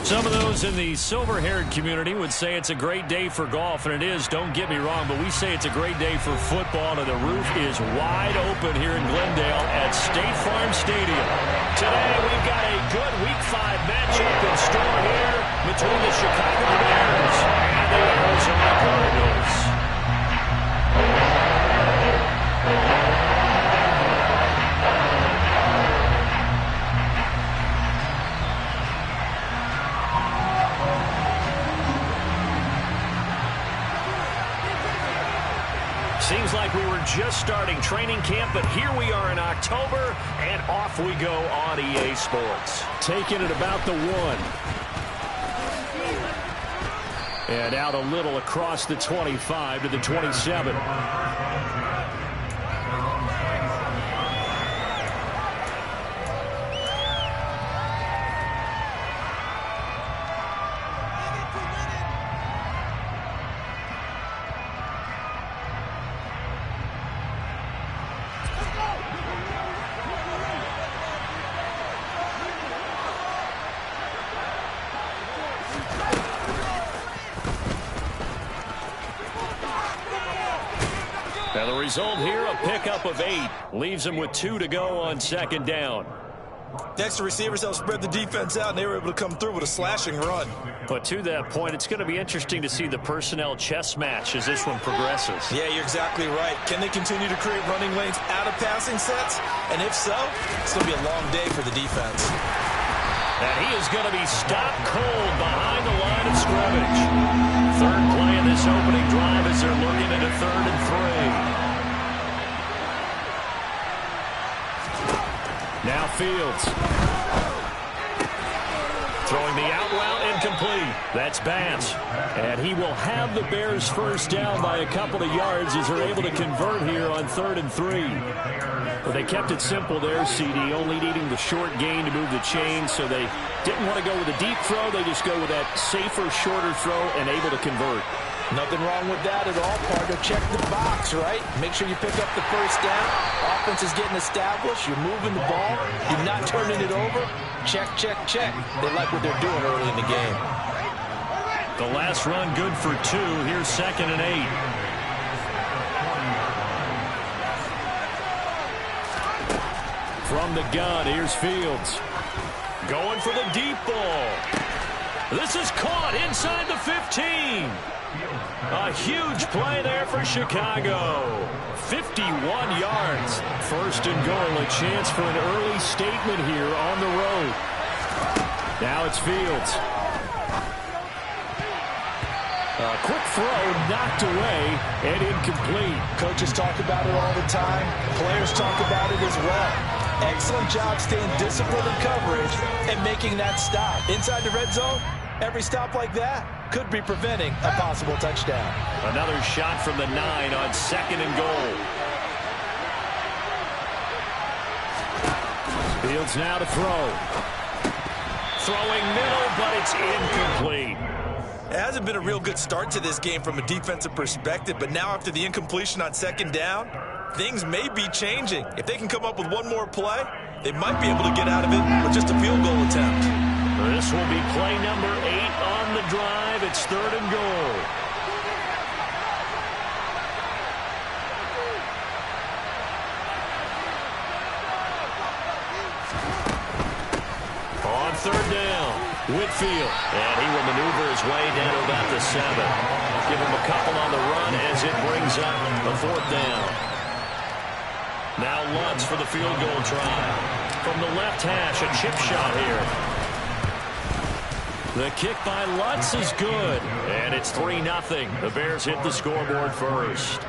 Some of those in the silver-haired community would say it's a great day for golf, and it is, don't get me wrong, but we say it's a great day for football, and the roof is wide open here in Glendale at State Farm Stadium. Today, we've got a good Week 5 matchup in store here between the Chicago Bears and the Arizona Cardinals. Seems like we were just starting training camp, but here we are in October, and off we go on EA Sports. Taking it about the 1. And out a little across the 25 to the 27. Now the result here, a pickup of 8. Leaves them with 2 to go on second down. The extra receivers helped spread the defense out, and they were able to come through with a slashing run. But to that point, it's going to be interesting to see the personnel chess match as this one progresses. Yeah, you're exactly right. Can they continue to create running lanes out of passing sets? And if so, it's going to be a long day for the defense. And he is going to be stopped cold behind the line of scrimmage. Third play in this opening drive as they're looking at a 3rd and 3. Now Fields. Throwing the out route incomplete. That's Bass. And he will have the Bears first down by a couple of yards as they're able to convert here on 3rd and 3. But they kept it simple there, CD, only needing the short gain to move the chains, so they didn't want to go with a deep throw. They just go with that safer, shorter throw and able to convert. Nothing wrong with that at all, partner. Check the box, right? Make sure you pick up the first down. Offense is getting established. You're moving the ball. You're not turning it over. Check, check, check. They like what they're doing early in the game. The last run good for 2. Here's 2nd and 8. From the gun, here's Fields. Going for the deep ball. This is caught inside the 15. A huge play there for Chicago. 51 yards. 1st and goal. A chance for an early statement here on the road. Now it's Fields. A quick throw knocked away and incomplete. Coaches talk about it all the time. Players talk about it as well. Excellent job staying disciplined in coverage and making that stop. Inside the red zone, every stop like that could be preventing a possible touchdown. Another shot from the 9 on 2nd and goal. Fields now to throw. Throwing middle, but it's incomplete. It hasn't been a real good start to this game from a defensive perspective, but now after the incompletion on 2nd down, things may be changing. If they can come up with one more play, they might be able to get out of it with just a field goal attempt. This will be play number 8 on the drive. It's 3rd and goal. On 3rd down, Whitfield. And he will maneuver his way down to about the 7. Give him a couple on the run as it brings up a 4th down. Now Lutz for the field goal try. From the left hash, a chip shot here. The kick by Lutz is good. And it's 3-0. The Bears hit the scoreboard first.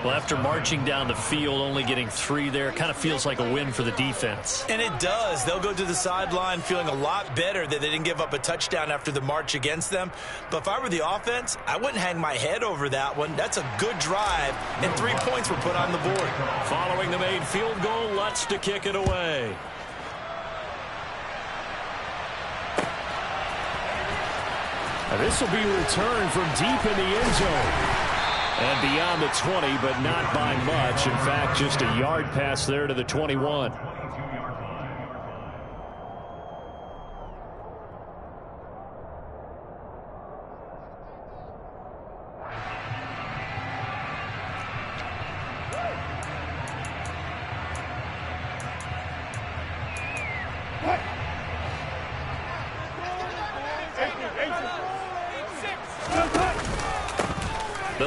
Well, after marching down the field, only getting 3 there, kind of feels like a win for the defense. And it does. They'll go to the sideline feeling a lot better that they didn't give up a touchdown after the march against them. But if I were the offense, I wouldn't hang my head over that one. That's a good drive, and 3 points were put on the board. Following the made field goal, Lutz to kick it away. This will be returned from deep in the end zone. And beyond the 20, but not by much. In fact, just a yard pass there to the 21.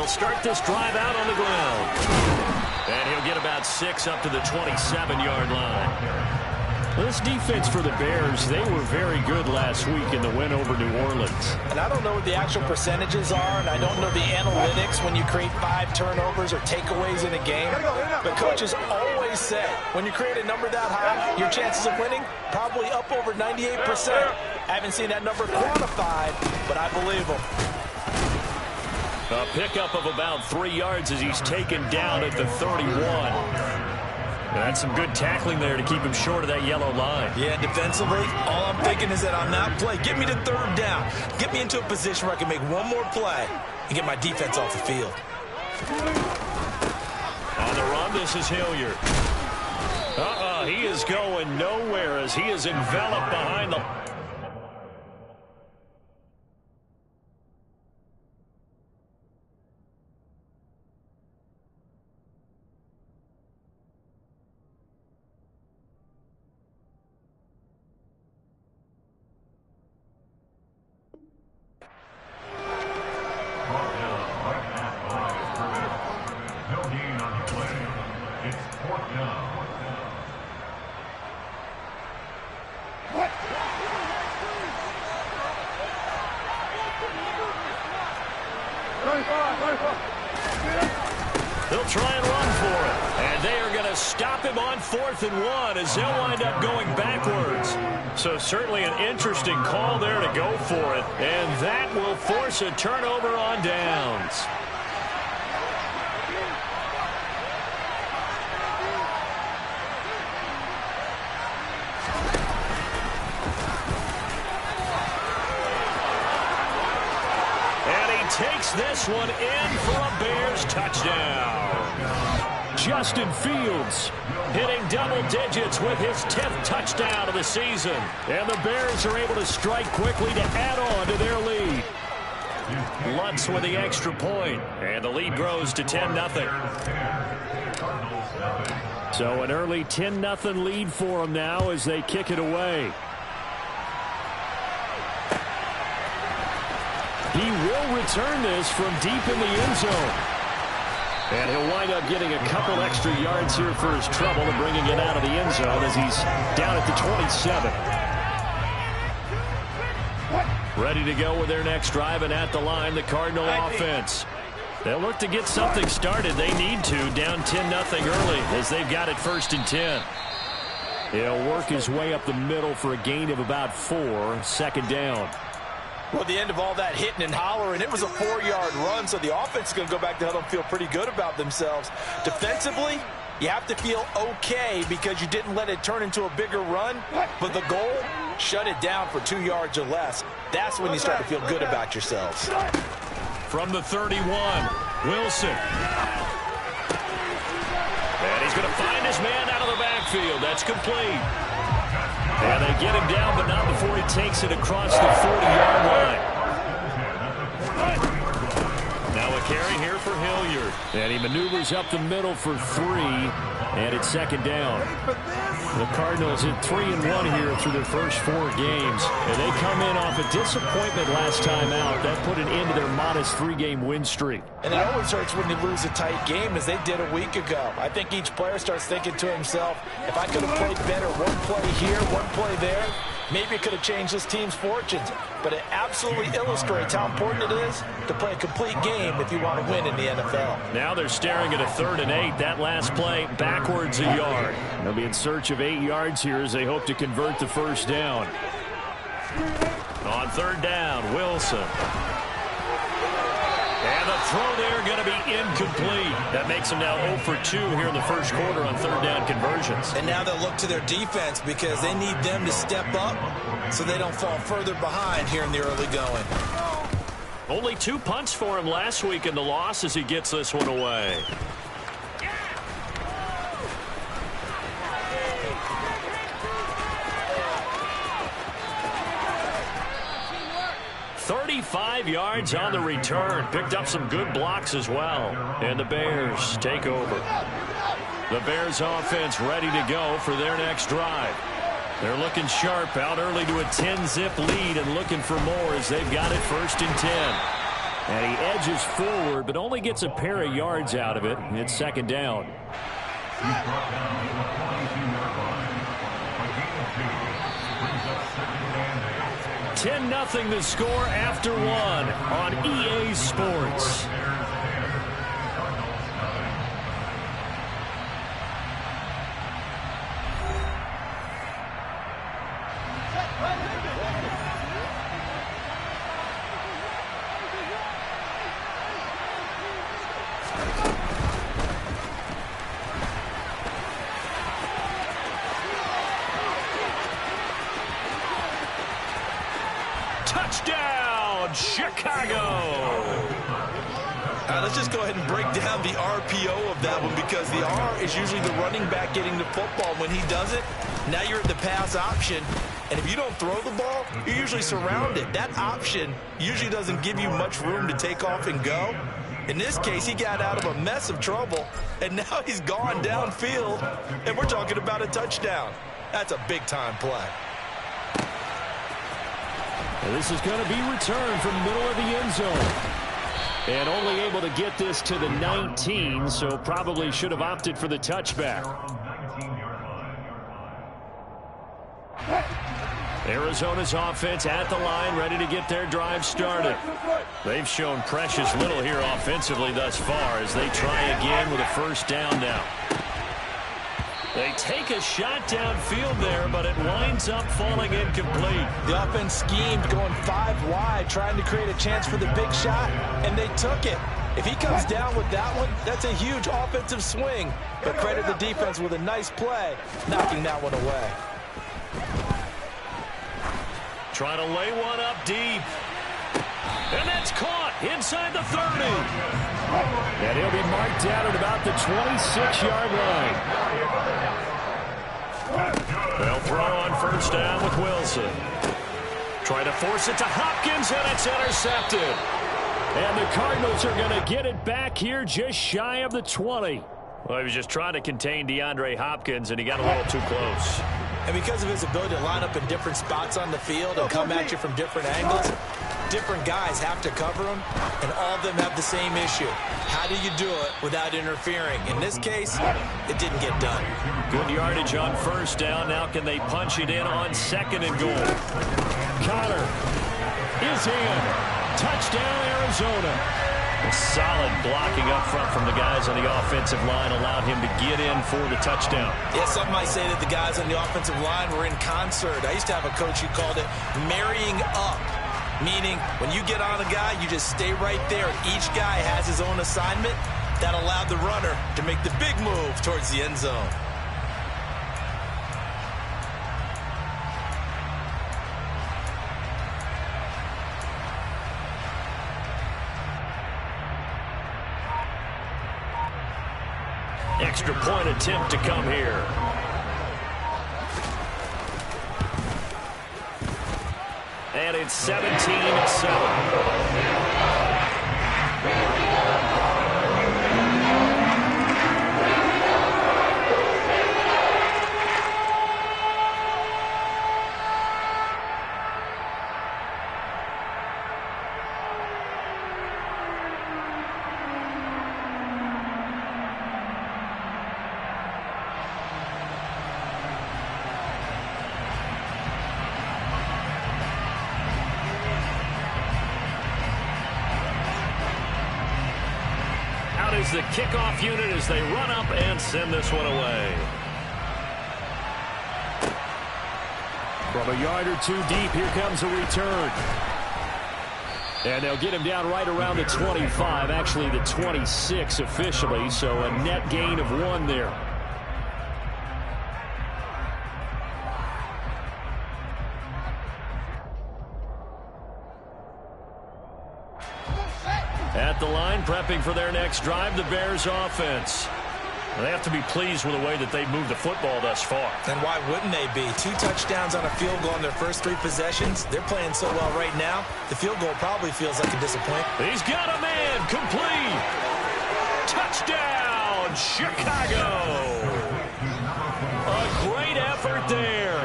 They'll start this drive out on the ground. And he'll get about 6 up to the 27-yard line. This defense for the Bears, they were very good last week in the win over New Orleans. And I don't know what the actual percentages are, and I don't know the analytics when you create 5 turnovers or takeaways in a game. But coaches always say, when you create a number that high, your chances of winning probably up over 98%. I haven't seen that number quantified, but I believe them. A pickup of about 3 yards as he's taken down at the 31. That's some good tackling there to keep him short of that yellow line. Yeah, defensively, all I'm thinking is that on that play, get me to 3rd down. Get me into a position where I can make one more play and get my defense off the field. On the run, this is Hilliard. He is going nowhere as he is enveloped behind the... They'll try and run for it. And they are going to stop him on 4th and 1 as they'll wind up going backwards. So certainly an interesting call there to go for it. And that will force a turnover on downs. Takes this one in for a Bears touchdown. Justin Fields hitting double digits with his 10th touchdown of the season. And the Bears are able to strike quickly to add on to their lead. Lutz with the extra point, and the lead grows to 10-0. So an early 10-0 lead for them now as they kick it away. He will return this from deep in the end zone. And he'll wind up getting a couple extra yards here for his trouble and bringing it out of the end zone as he's down at the 27. Ready to go with their next drive, and at the line, the Cardinal offense. They'll look to get something started. They need to, down 10-0 early as they've got it 1st and 10. He'll work his way up the middle for a gain of about 4, 2nd down. Well, at the end of all that hitting and hollering, it was a 4-yard run, so the offense is going to go back to huddle and feel pretty good about themselves. Defensively, you have to feel okay because you didn't let it turn into a bigger run, but the goal, shut it down for 2 yards or less. That's when you start to feel good about yourselves. From the 31, Wilson. And he's going to find his man out of the backfield. That's complete. And they get him down, but not before he takes it across the 40-yard line. Now a carry here for Hilliard. And he maneuvers up the middle for 3, and it's 2nd down. The Cardinals hit 3-1 here through their first 4 games. And they come in off a disappointment last time out. That put an end to their modest 3-game win streak. And it always hurts when you lose a tight game, as they did a week ago. I think each player starts thinking to himself, if I could have played better one play here, one play there, maybe it could have changed this team's fortunes. But it absolutely illustrates how important it is to play a complete game if you want to win in the NFL. Now they're staring at a 3rd and 8. That last play backwards a yard. They'll be in search of 8 yards here as they hope to convert the 1st down. On 3rd down, Wilson. And the throw there going to be incomplete. That makes them now 0 for 2 here in the first quarter on 3rd down conversions. And now they'll look to their defense because they need them to step up so they don't fall further behind here in the early going. Only 2 punts for him last week in the loss as he gets this one away. 35 yards on the return. Picked up some good blocks as well. And the Bears take over. The Bears offense ready to go for their next drive. They're looking sharp out early to a 10-zip lead and looking for more as they've got it 1st and 10. And he edges forward, but only gets a pair of yards out of it. It's second down. He's brought down to the 22-yard line. A gain of 2. Brings up second and 8. 10-0 the score after one on EA Sports. Touchdown, Chicago! All right, let's just go ahead and break down the RPO of that one, because the R is usually the running back getting the football. When he does it, now you're at the pass option, and if you don't throw the ball, you're usually surrounded. That option usually doesn't give you much room to take off and go. In this case, he got out of a mess of trouble, and now he's gone downfield, and we're talking about a touchdown. That's a big-time play. And this is going to be returned from the middle of the end zone. And only able to get this to the 19, so probably should have opted for the touchback. Arizona's offense at the line, ready to get their drive started. They've shown precious little here offensively thus far as they try again with a first down now. They take a shot downfield there, but it winds up falling incomplete. The offense schemed going 5 wide, trying to create a chance for the big shot, and they took it. If he comes down with that one, that's a huge offensive swing. But credit the defense with a nice play, knocking that one away. Trying to lay one up deep. And that's caught inside the 30. And he'll be marked down at about the 26-yard line. They'll throw on first down with Wilson. Trying to force it to Hopkins, and it's intercepted. And the Cardinals are going to get it back here just shy of the 20. Well, he was just trying to contain DeAndre Hopkins, and he got a little too close. And because of his ability to line up in different spots on the field and come at you from different angles, different guys have to cover him, and all of them have the same issue. How do you do it without interfering? In this case, it didn't get done. Good yardage on first down. Now can they punch it in on second and goal? Connor is in. Touchdown, Arizona. A solid blocking up front from the guys on the offensive line allowed him to get in for the touchdown. Yeah, some might say that the guys on the offensive line were in concert. I used to have a coach who called it marrying up, meaning when you get on a guy, you just stay right there. Each guy has his own assignment. That allowed the runner to make the big move towards the end zone. Extra point attempt to come here. And it's 17-7. Is the kickoff unit as they run up and send this one away. From a yard or two deep, here comes a return. And they'll get him down right around the 25, actually the 26 officially, so a net gain of 1 there. At the line, prepping for their next drive, the Bears offense. They have to be pleased with the way that they've moved the football thus far. And why wouldn't they be? 2 touchdowns on a field goal in their first 3 possessions. They're playing so well right now, the field goal probably feels like a disappointment. He's got a man, complete. Touchdown, Chicago. A great effort there.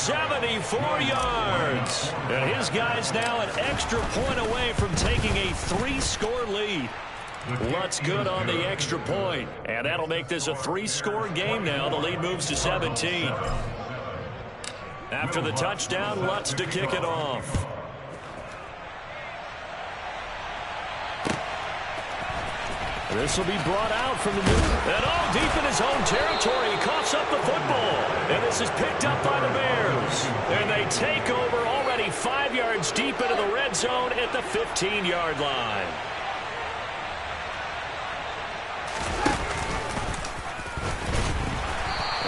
74 yards. And his guy's now an extra point away from taking a 3-score lead. Lutz good on the extra point, and that'll make this a 3-score game now. The lead moves to 17. After the touchdown, Lutz to kick it off. This will be brought out from the middle. And all deep in his own territory. He coughs up the football. And this is picked up by the Bears. And they take over already 5 yards deep into the red zone at the 15-yard line.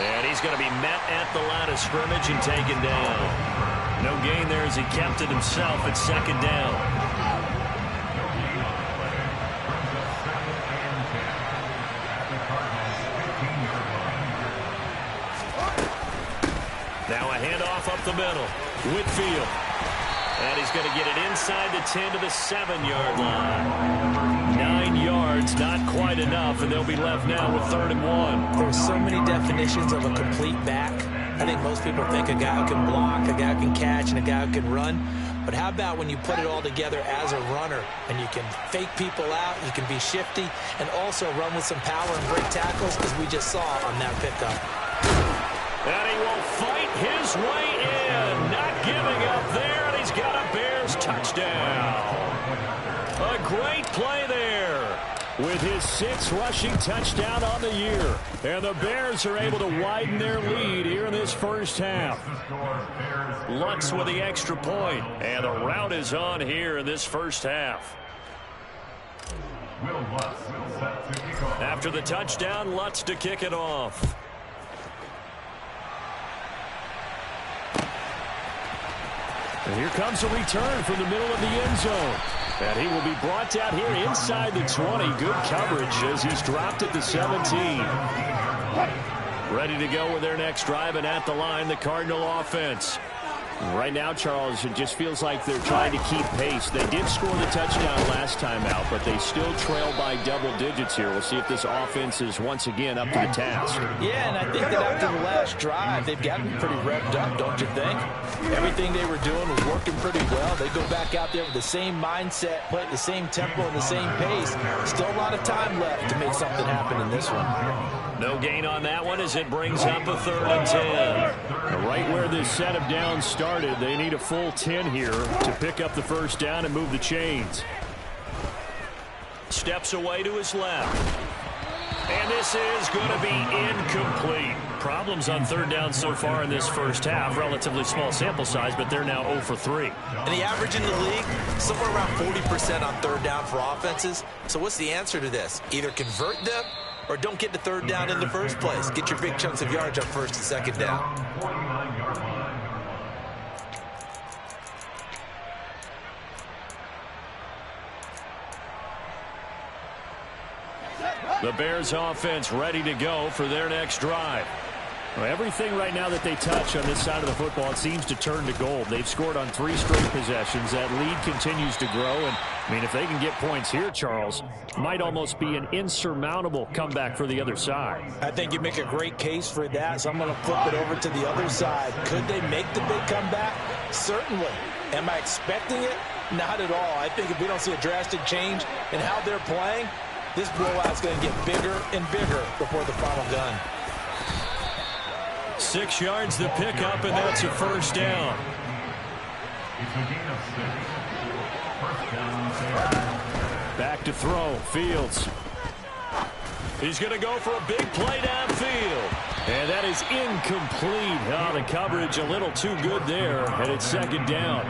And he's going to be met at the line of scrimmage and taken down. No gain there as he kept it himself at second down. Now a handoff up the middle. Whitfield. And he's going to get it inside the 10 to the 7-yard line. 9 yards, not quite enough, and they'll be left now with 3rd and 1. There's so many definitions of a complete back. I think most people think a guy who can block, a guy who can catch, and a guy who can run. But how about when you put it all together as a runner, and you can fake people out, you can be shifty, and also run with some power and break tackles, as we just saw on that pickup. And he will fight his way in. Not giving up there, and he's got a Bears touchdown. A great play there with his 6th rushing touchdown on the year. And the Bears are able to widen their lead here in this first half. Lutz with the extra point, and the route is on here in this first half. After the touchdown, Lutz to kick it off. And here comes a return from the middle of the end zone. And he will be brought down here inside the 20. Good coverage as he's dropped at the 17. Ready to go with their next drive, and at the line, the Cardinal offense. Right now, Charles, it just feels like they're trying to keep pace. They did score the touchdown last time out, but they still trail by double digits here. We'll see if this offense is once again up to the task. Yeah, and I think that after the last drive, they've gotten pretty revved up, don't you think? Everything they were doing was working pretty well. They go back out there with the same mindset, play at the same tempo and the same pace. Still a lot of time left to make something happen in this one. No gain on that one as it brings up a 3rd and 10. Right where this set of downs started, they need a full 10 here to pick up the first down and move the chains. Steps away to his left. And this is going to be incomplete. Problems on 3rd down so far in this first half. Relatively small sample size, but they're now 0 for 3. And the average in the league, somewhere around 40% on 3rd down for offenses. So what's the answer to this? Either convert them or don't get to 3rd down in the first place. Get your big chunks of yards on 1st and 2nd down. The Bears offense ready to go for their next drive. Well, everything right now that they touch on this side of the football, it seems to turn to gold. They've scored on 3 straight possessions. That lead continues to grow. And, I mean, if they can get points here, Charles, might almost be an insurmountable comeback for the other side. I think you make a great case for that, so I'm going to flip it over to the other side. Could they make the big comeback? Certainly. Am I expecting it? Not at all. I think if we don't see a drastic change in how they're playing, this blowout's going to get bigger and bigger before the final gun. 6 yards to pick up, and that's a first down. Back to throw. Fields. He's going to go for a big play downfield. And that is incomplete. Oh, the coverage a little too good there, and it's 2nd down.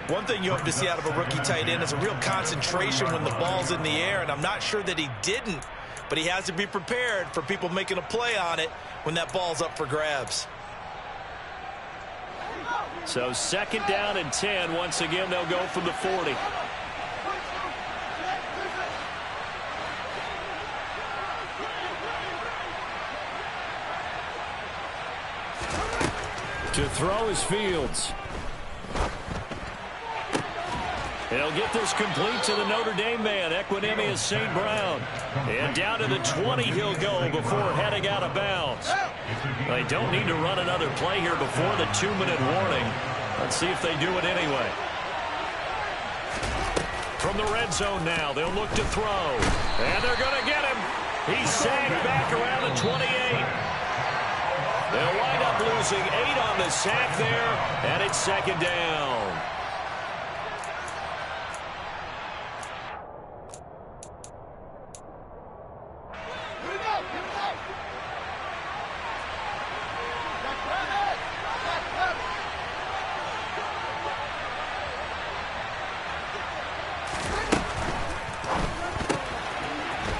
One thing you hope to see out of a rookie tight end is a real concentration when the ball's in the air, and I'm not sure that he didn't, but he has to be prepared for people making a play on it when that ball's up for grabs. So 2nd down and 10. Once again, they'll go from the 40. To throw is Fields. He'll get this complete to the Notre Dame man, Equinemius St. Brown. And down to the 20 he'll go before heading out of bounds. They don't need to run another play here before the 2-minute warning. Let's see if they do it anyway. From the red zone now, they'll look to throw. And they're going to get him. He's sagged back around the 28. They'll wind up losing 8 on the sack there, and it's second down.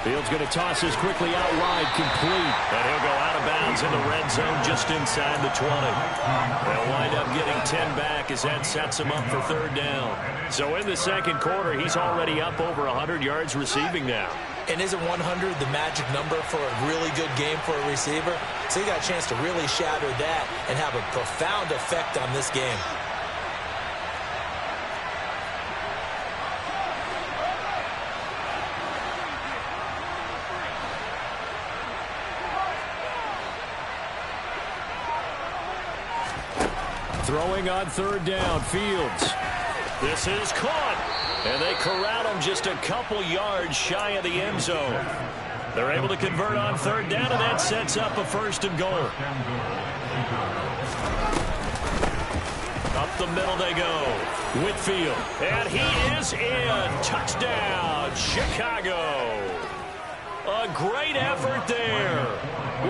Fields going to toss this quickly out wide, complete. And he'll go out of bounds in the red zone just inside the 20. They'll wind up getting 10 back as that sets him up for third down. So in the second quarter, he's already up over 100 yards receiving now. And isn't 100 the magic number for a really good game for a receiver? So he got a chance to really shatter that and have a profound effect on this game. Throwing on third down, Fields. This is caught. And they corral him just a couple yards shy of the end zone. They're able to convert on third down, and that sets up a first and goal. Up the middle they go. Whitfield. And he is in. Touchdown, Chicago. A great effort there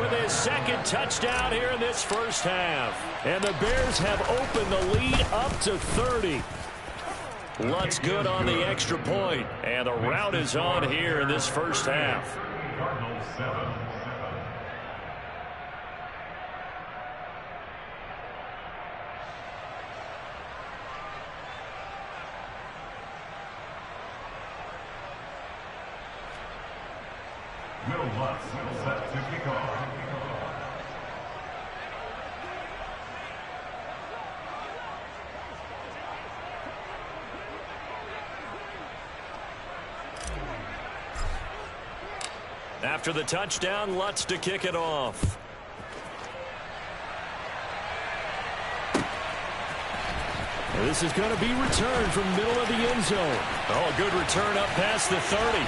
with his second touchdown here in this first half. And the Bears have opened the lead up to 30. Lutz good on the extra point. And the rout is on here in this first half. Lutz set to kick off. After the touchdown, Lutz to kick it off. And this is going to be returned from middle of the end zone. Oh, a good return up past the 30.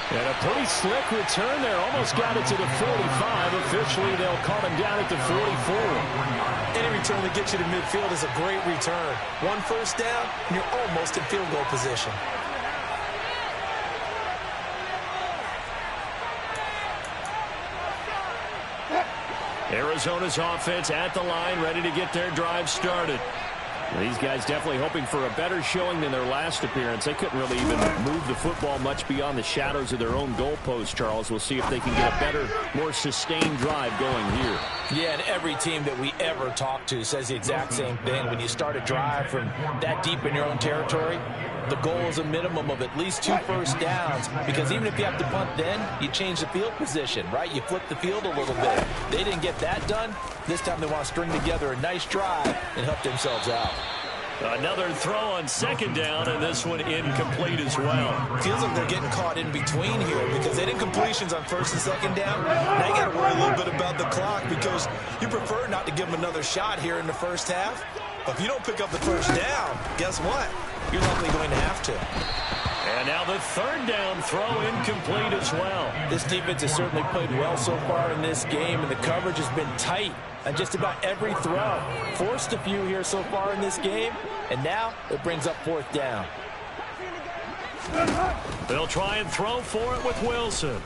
And a pretty slick return there. Almost got it to the 45. Officially, they'll call him down at the 44. Any return that gets you to midfield is a great return. One first down, and you're almost in field goal position. Arizona's offense at the line, ready to get their drive started. These guys definitely hoping for a better showing than their last appearance. They couldn't really even move the football much beyond the shadows of their own goalpost, Charles. We'll see if they can get a better, more sustained drive going here. Yeah, and every team that we ever talk to says the exact same thing. When you start a drive from that deep in your own territory, the goal is a minimum of at least 2 first downs, because even if you have to punt then, you change the field position, right? You flip the field a little bit. They didn't get that done. This time they want to string together a nice drive and help themselves out. Another throw on second down, and this one incomplete as well. Feels like they're getting caught in between here because they did incompletions on first and second down. Now you got to worry a little bit about the clock because you prefer not to give them another shot here in the first half. But if you don't pick up the first down, guess what? You're likely going to have to. And now the third down throw incomplete as well. This defense has certainly played well so far in this game, and the coverage has been tight on just about every throw. Forced a few here so far in this game, and now it brings up fourth down. They'll try and throw for it with Wilson.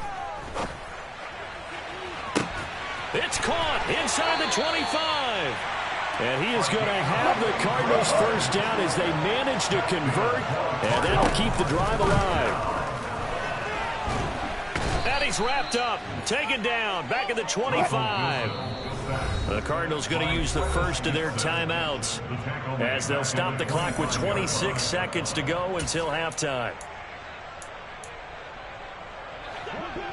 It's caught inside the 25. And he is going to have the Cardinals first down as they manage to convert, and that'll keep the drive alive. And he's wrapped up, taken down, back at the 25. The Cardinals going to use the first of their timeouts as they'll stop the clock with 26 seconds to go until halftime.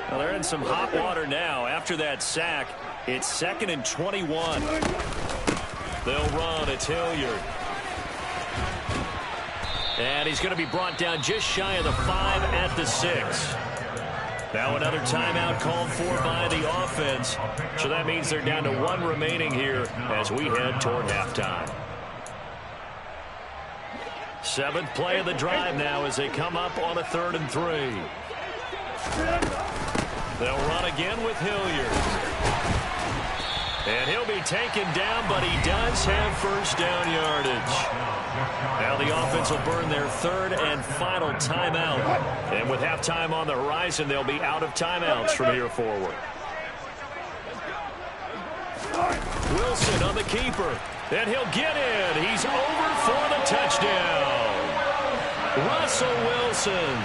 Well, they're in some hot water now. After that sack, it's 2nd and 21. They'll run. It's Hilliard. And he's going to be brought down just shy of the 5 at the 6. Now another timeout called for by the offense. So that means they're down to 1 remaining here as we head toward halftime. 7th play of the drive now as they come up on a 3rd and 3. They'll run again with Hilliard. And he'll be taken down, but he does have first down yardage. Now the offense will burn their 3rd and final timeout. And with halftime on the horizon, they'll be out of timeouts from here forward. Wilson on the keeper. And he'll get in. He's over for the touchdown. Russell Wilson,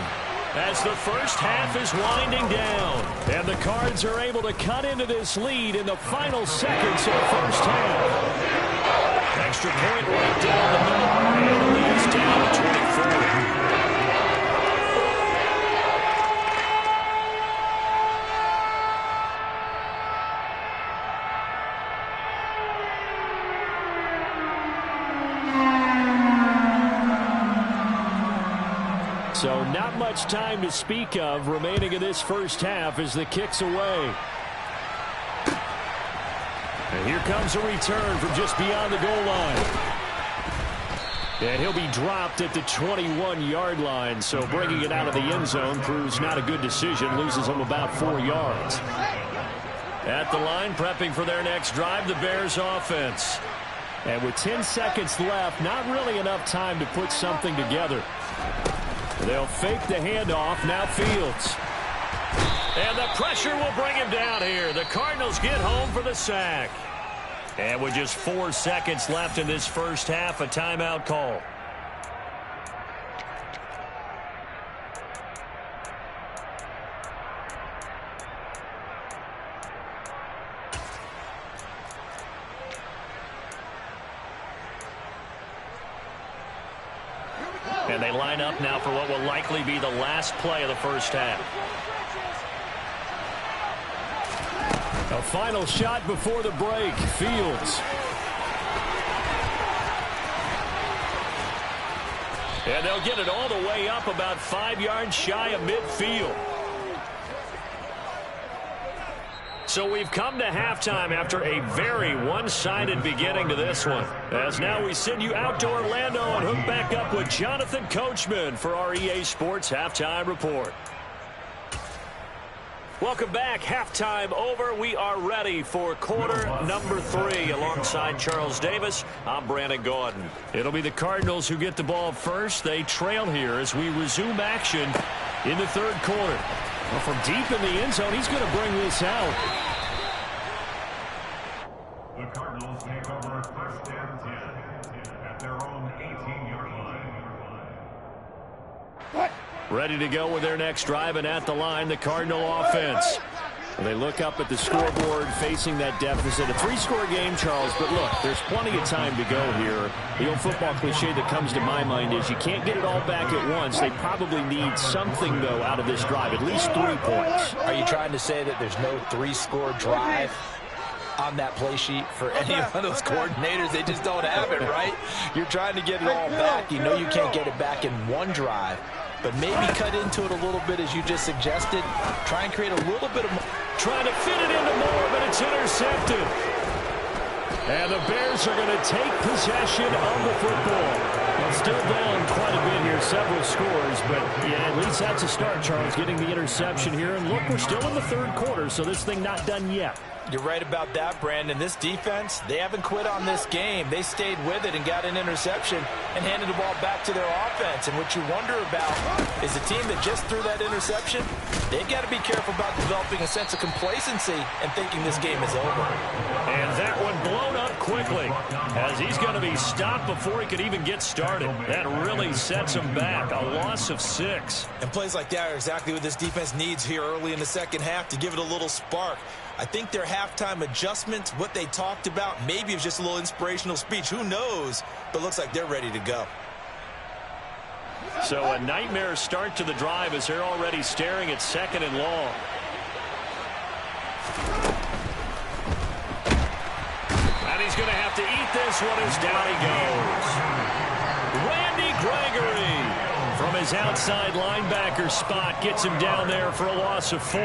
as the first half is winding down. And the Cards are able to cut into this lead in the final seconds of the first half. Extra point right down the middle. And the lead is down to 24. So not much time to speak of remaining in this first half as the kick's away. And here comes a return from just beyond the goal line. And he'll be dropped at the 21-yard line. So bringing it out of the end zone proves not a good decision. Loses him about 4 yards. At the line, prepping for their next drive, the Bears offense. And with 10 seconds left, not really enough time to put something together. They'll fake the handoff. Now Fields. And the pressure will bring him down here. The Cardinals get home for the sack. And with just 4 seconds left in this first half, a timeout call. And they line up now for what will likely be the last play of the first half. A final shot before the break. Fields. And they'll get it all the way up about 5 yards shy of midfield. So we've come to halftime after a very one-sided beginning to this one. As now we send you out to Orlando and hook back up with Jonathan Coachman for our EA Sports Halftime Report. Welcome back. Halftime over. We are ready for quarter number 3. Alongside Charles Davis, I'm Brandon Gaudin. It'll be the Cardinals who get the ball first. They trail here as we resume action in the 3rd quarter. Well, from deep in the end zone, he's going to bring this out. The Cardinals take over 1st and 10 at their own 18-yard line. Ready to go with their next drive, and at the line, the Cardinal offense. And they look up at the scoreboard facing that deficit. A 3-score game, Charles, but look, there's plenty of time to go here. The old football cliche that comes to my mind is you can't get it all back at once. They probably need something, though, out of this drive, at least 3 points. Are you trying to say that there's no 3-score drive on that play sheet for any of those coordinators? They just don't have it, right? You're trying to get it all back. You know you can't get it back in one drive, but maybe cut into it a little bit as you just suggested. Try and create a little bit of... Trying to fit it into more, but it's intercepted. And the Bears are going to take possession of the football. Well, still down quite a bit here, several scores, but yeah, at least that's a start, Charles, getting the interception here. And look, we're still in the 3rd quarter, so this thing not done yet. You're right about that, Brandon. This defense, they haven't quit on this game. They stayed with it and got an interception and handed the ball back to their offense. And what you wonder about is the team that just threw that interception, they've got to be careful about developing a sense of complacency and thinking this game is over. And that one blown up quickly as he's going to be stopped before he could even get started. That really sets him back. A loss of 6. And plays like that are exactly what this defense needs here early in the second half to give it a little spark. I think their halftime adjustment, what they talked about, maybe it was just a little inspirational speech. Who knows? But looks like they're ready to go. So a nightmare start to the drive as they're already staring at 2nd and long. And he's going to have to eat this one as down he goes. Randy Gregory. his outside linebacker spot gets him down there for a loss of 4.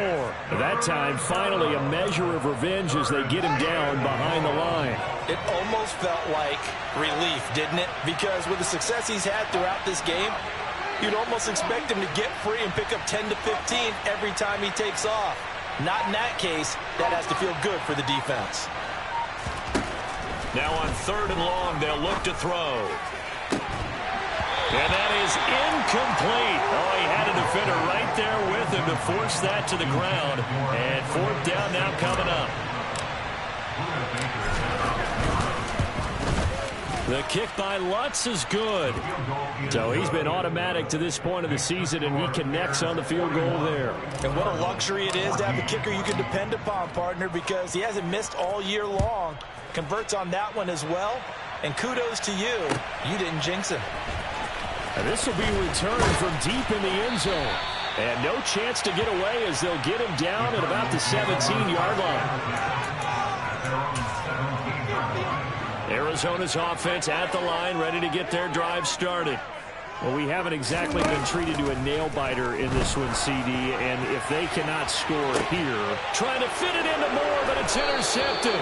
That time, finally, a measure of revenge as they get him down behind the line. It almost felt like relief, didn't it? Because with the success he's had throughout this game, you'd almost expect him to get free and pick up 10 to 15 every time he takes off. Not in that case. That has to feel good for the defense. Now on 3rd and long, they'll look to throw. And that is incomplete. Oh, he had a defender right there with him to force that to the ground. And 4th down now coming up. The kick by Lutz is good. So he's been automatic to this point of the season, and he connects on the field goal there. And what a luxury it is to have a kicker you can depend upon, partner, because he hasn't missed all year long. Converts on that one as well. And kudos to you. You didn't jinx him. And this will be returned from deep in the end zone. And no chance to get away as they'll get him down at about the 17-yard line. Arizona's offense at the line, ready to get their drive started. Well, we haven't exactly been treated to a nail-biter in this one, CD, and if they cannot score here, trying to fit it into Moore, but it's intercepted.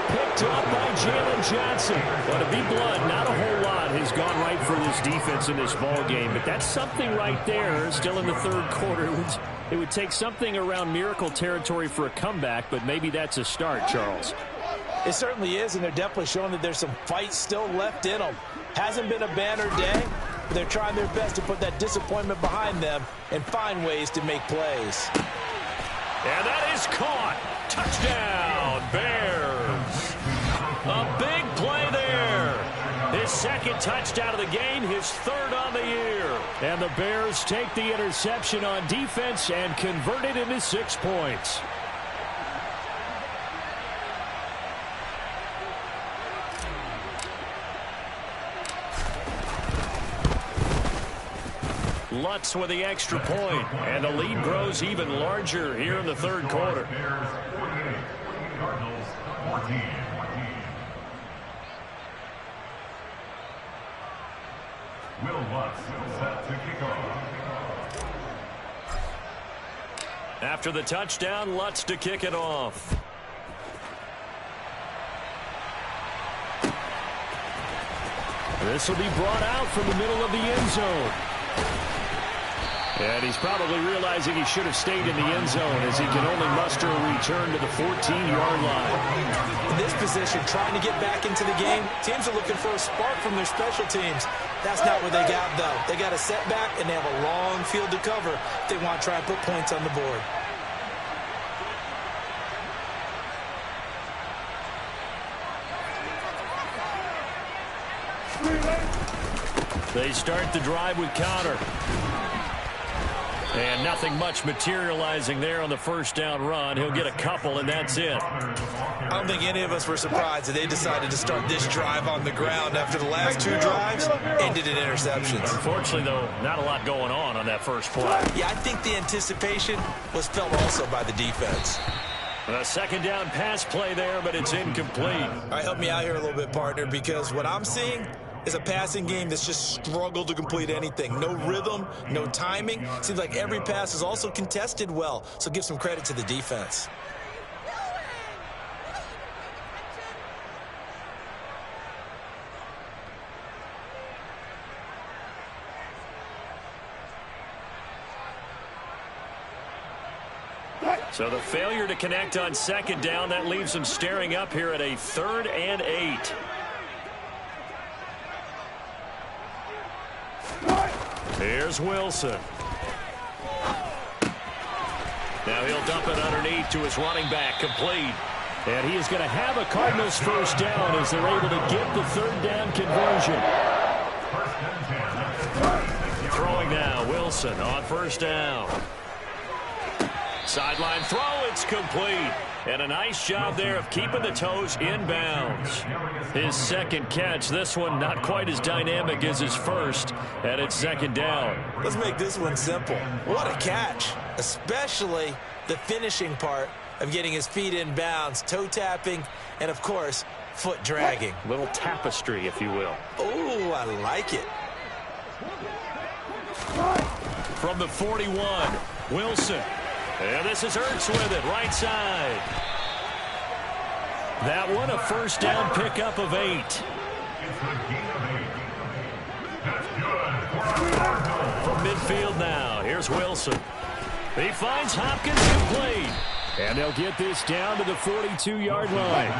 Picked up by Jalen Johnson. Well, to be blunt, not a whole lot has gone right for this defense in this ball game, but that's something right there. Still in the 3rd quarter. It would take something around miracle territory for a comeback, but maybe that's a start, Charles. It certainly is, and they're definitely showing that there's some fight still left in them. Hasn't been a banner day, but they're trying their best to put that disappointment behind them and find ways to make plays. And that is caught. Touchdown, Bears. A big play there. His 2nd touchdown of the game, his 3rd on the year. And the Bears take the interception on defense and convert it into 6 points. Lutz with the extra point, and the lead grows even larger here in the 3rd quarter. Bears 48, Cardinals 14. Will Lutz set to kick off. After the touchdown, Lutz to kick it off. This will be brought out from the middle of the end zone. And he's probably realizing he should have stayed in the end zone as he can only muster a return to the 14-yard line. In this position, trying to get back into the game, teams are looking for a spark from their special teams. That's not what they got, though. They got a setback, and they have a long field to cover if they want to try and put points on the board. They start the drive with Connor. And nothing much materializing there on the 1st down run. He'll get a couple, and that's it. I don't think any of us were surprised that they decided to start this drive on the ground after the last 2 drives ended in interceptions. Unfortunately, though, not a lot going on that first play. Yeah, I think the anticipation was felt also by the defense. A 2nd down pass play there, but it's incomplete. All right, help me out here a little bit, partner, because what I'm seeing is a passing game that's just struggled to complete anything. No rhythm, no timing. Seems like every pass is also contested well, so give some credit to the defense. So the failure to connect on 2nd down, that leaves them staring up here at a 3rd and 8. Here's Wilson. Now he'll dump it underneath to his running back, complete. And he is going to have a Cardinals 1st down as they're able to get the 3rd down conversion. Throwing now, Wilson on 1st down. Sideline throw, it's complete. And a nice job there of keeping the toes inbounds. His 2nd catch, this one not quite as dynamic as his 1st, and it's 2nd down. Let's make this one simple. What a catch, especially the finishing part of getting his feet in bounds, toe tapping, and of course, foot dragging. Little tapestry, if you will. Oh, I like it. From the 41, Wilson. And this is Ertz with it, right side. That one, a first down pickup of 8. From midfield now, here's Wilson. He finds Hopkins complete. And they'll get this down to the 42-yard line.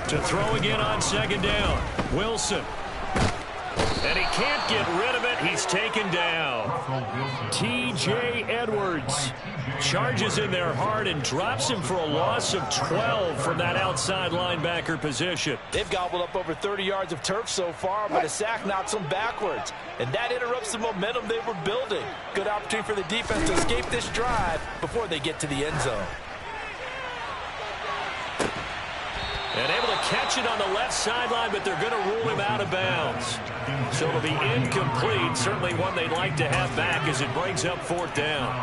To throw again on second down. Wilson. And he can't get rid of it. He's taken down. T.J. Edwards charges in there hard and drops him for a loss of 12 from that outside linebacker position. They've gobbled up over 30 yards of turf so far, but a sack knocks them backwards. And that interrupts the momentum they were building. Good opportunity for the defense to escape this drive before they get to the end zone. And able to catch it on the left sideline, but they're going to rule him out of bounds. So it'll be incomplete. Certainly one they'd like to have back as it brings up fourth down.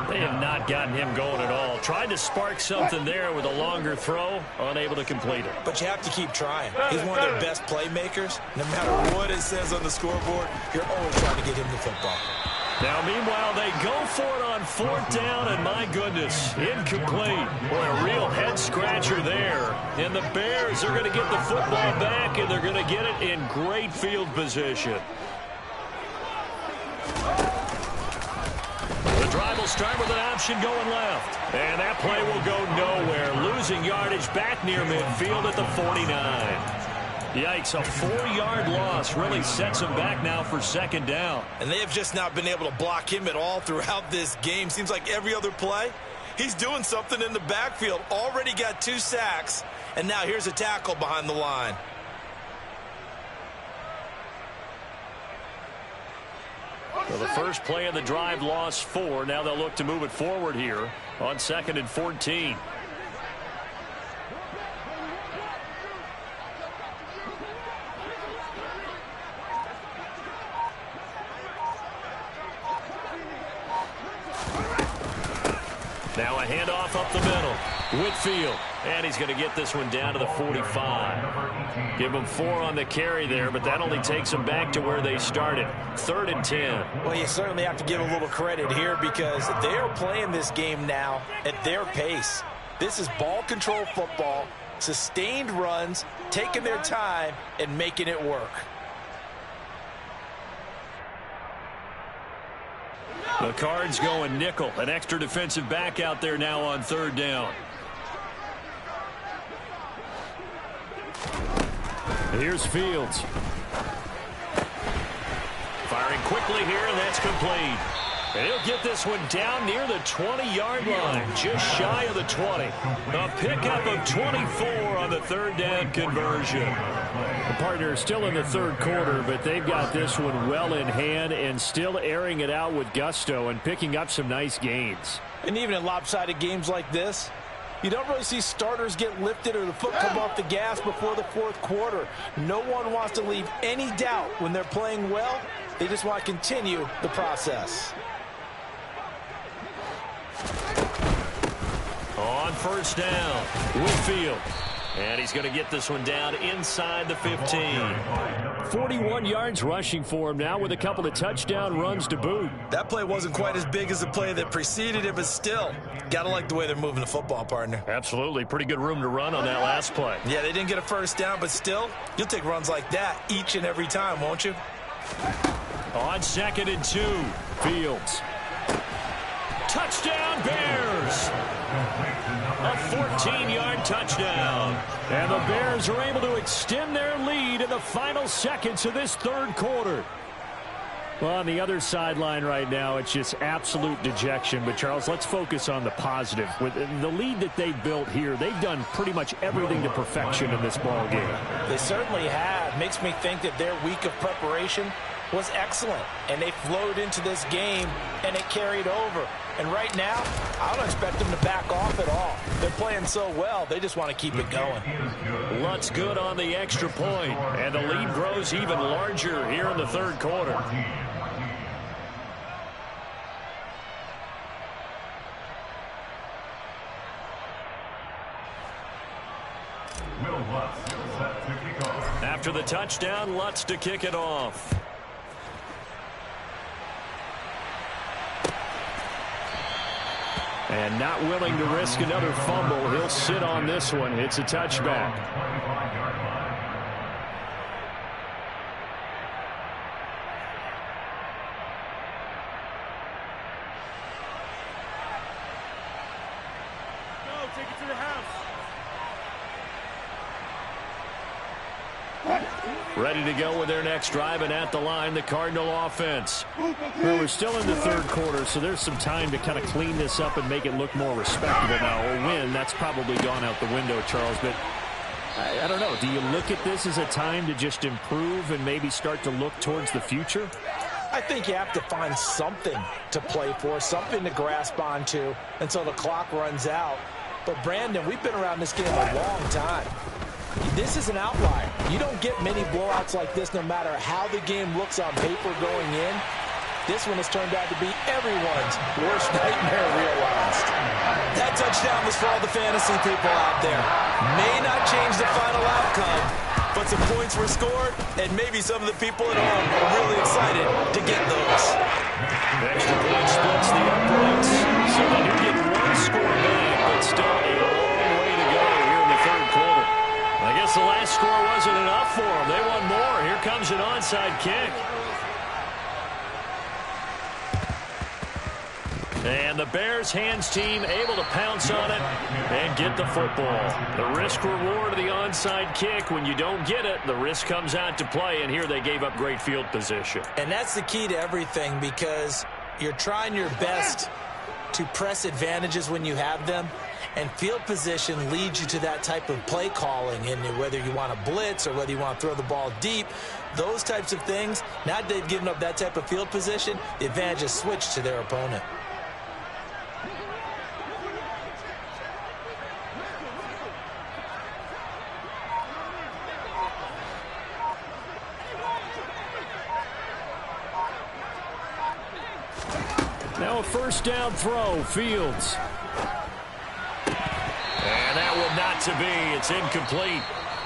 They have not gotten him going at all. Tried to spark something there with a longer throw, unable to complete it. But you have to keep trying. He's one of their best playmakers. No matter what it says on the scoreboard, you're always trying to get him the football. Now, meanwhile, they go for it on fourth down, and my goodness, incomplete. Boy, a real head-scratcher there. And the Bears are going to get the football back, and they're going to get it in great field position. The drive will start with an option going left. And that play will go nowhere, losing yardage back near midfield at the 49. Yikes, a 4-yard loss really sets him back now for second down. And they have just not been able to block him at all throughout this game. Seems like every other play, he's doing something in the backfield. Already got 2 sacks, and now here's a tackle behind the line. Well, the first play of the drive lost 4. Now they'll look to move it forward here on 2nd and 14. Now a handoff up the middle. Whitfield. And he's going to get this one down to the 45. Give him 4 on the carry there, but that only takes them back to where they started. 3rd and 10. Well, you certainly have to give a little credit here because they are playing this game now at their pace. This is ball control football, sustained runs, taking their time, and making it work. The Cards going nickel. An extra defensive back out there now on 3rd down. Here's Fields. Firing quickly here, and that's complete. And he'll get this one down near the 20-yard line, just shy of the 20. A pickup of 24 on the 3rd down conversion. The partner is still in the 3rd quarter, but they've got this one well in hand and still airing it out with gusto and picking up some nice gains. And even in lopsided games like this, you don't really see starters get lifted or the foot come off the gas before the 4th quarter. No one wants to leave any doubt when they're playing well. They just want to continue the process. On 1st down, Whitfield. And he's going to get this one down inside the 15. 41 yards rushing for him now with a couple of touchdown runs to boot. That play wasn't quite as big as the play that preceded it, but still, got to like the way they're moving the football, partner. Absolutely. Pretty good room to run on that last play. Yeah, they didn't get a first down, but still, you'll take runs like that each and every time, won't you? On 2nd and 2, Fields. Touchdown, Bears! A 14-yard touchdown. And the Bears are able to extend their lead in the final seconds of this 3rd quarter. Well, on the other sideline right now, it's just absolute dejection. But, Charles, let's focus on the positive. With the lead that they've built here, they've done pretty much everything to perfection in this ball game. They certainly have. Makes me think that their week of preparation was excellent. And they flowed into this game, and it carried over. And right now, I don't expect them to back off at all. They're playing so well, they just want to keep it going. Lutz good on the extra point, and the lead grows even larger here in the 3rd quarter. After the touchdown, Lutz to kick it off. And not willing to risk another fumble. He'll sit on this one. It's a touchback. Take it to the house. Ready to go with their next drive, and at the line, the Cardinal offense. Well, we're still in the third quarter, so there's some time to kind of clean this up and make it look more respectable. Now, a win, that's probably gone out the window, Charles, but I don't know. Do you look at this as a time to just improve and maybe start to look towards the future? I think you have to find something to play for, something to grasp onto until the clock runs out. But, Brandon, we've been around this game a long time. This is an outlier. You don't get many blowouts like this no matter how the game looks on paper going in. This one has turned out to be everyone's worst nightmare realized. That touchdown was for all the fantasy people out there. May not change the final outcome, but some points were scored, and maybe some of the people at home are really excited to get those. Extra point splits the uprights, so they do get one score back, but still a long way to go here in the third quarter. I guess the last score wasn't enough for them. They want more. Here comes an onside kick. And the Bears hands team able to pounce on it and get the football. The risk reward of the onside kick. When you don't get it, the risk comes out to play, and here they gave up great field position. And that's the key to everything, because you're trying your best to press advantages when you have them, and field position leads you to that type of play calling. And whether you want to blitz or whether you want to throw the ball deep, those types of things, now that they've given up that type of field position, the advantage is switched to their opponent. Now a first down throw, Fields. And that will not to be. It's incomplete.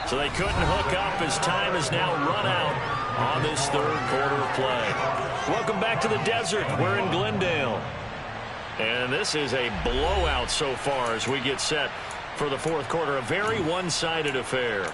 So they couldn't hook up as time has now run out on this third quarter of play. Welcome back to the desert. We're in Glendale. And this is a blowout so far as we get set for the fourth quarter. A very one-sided affair.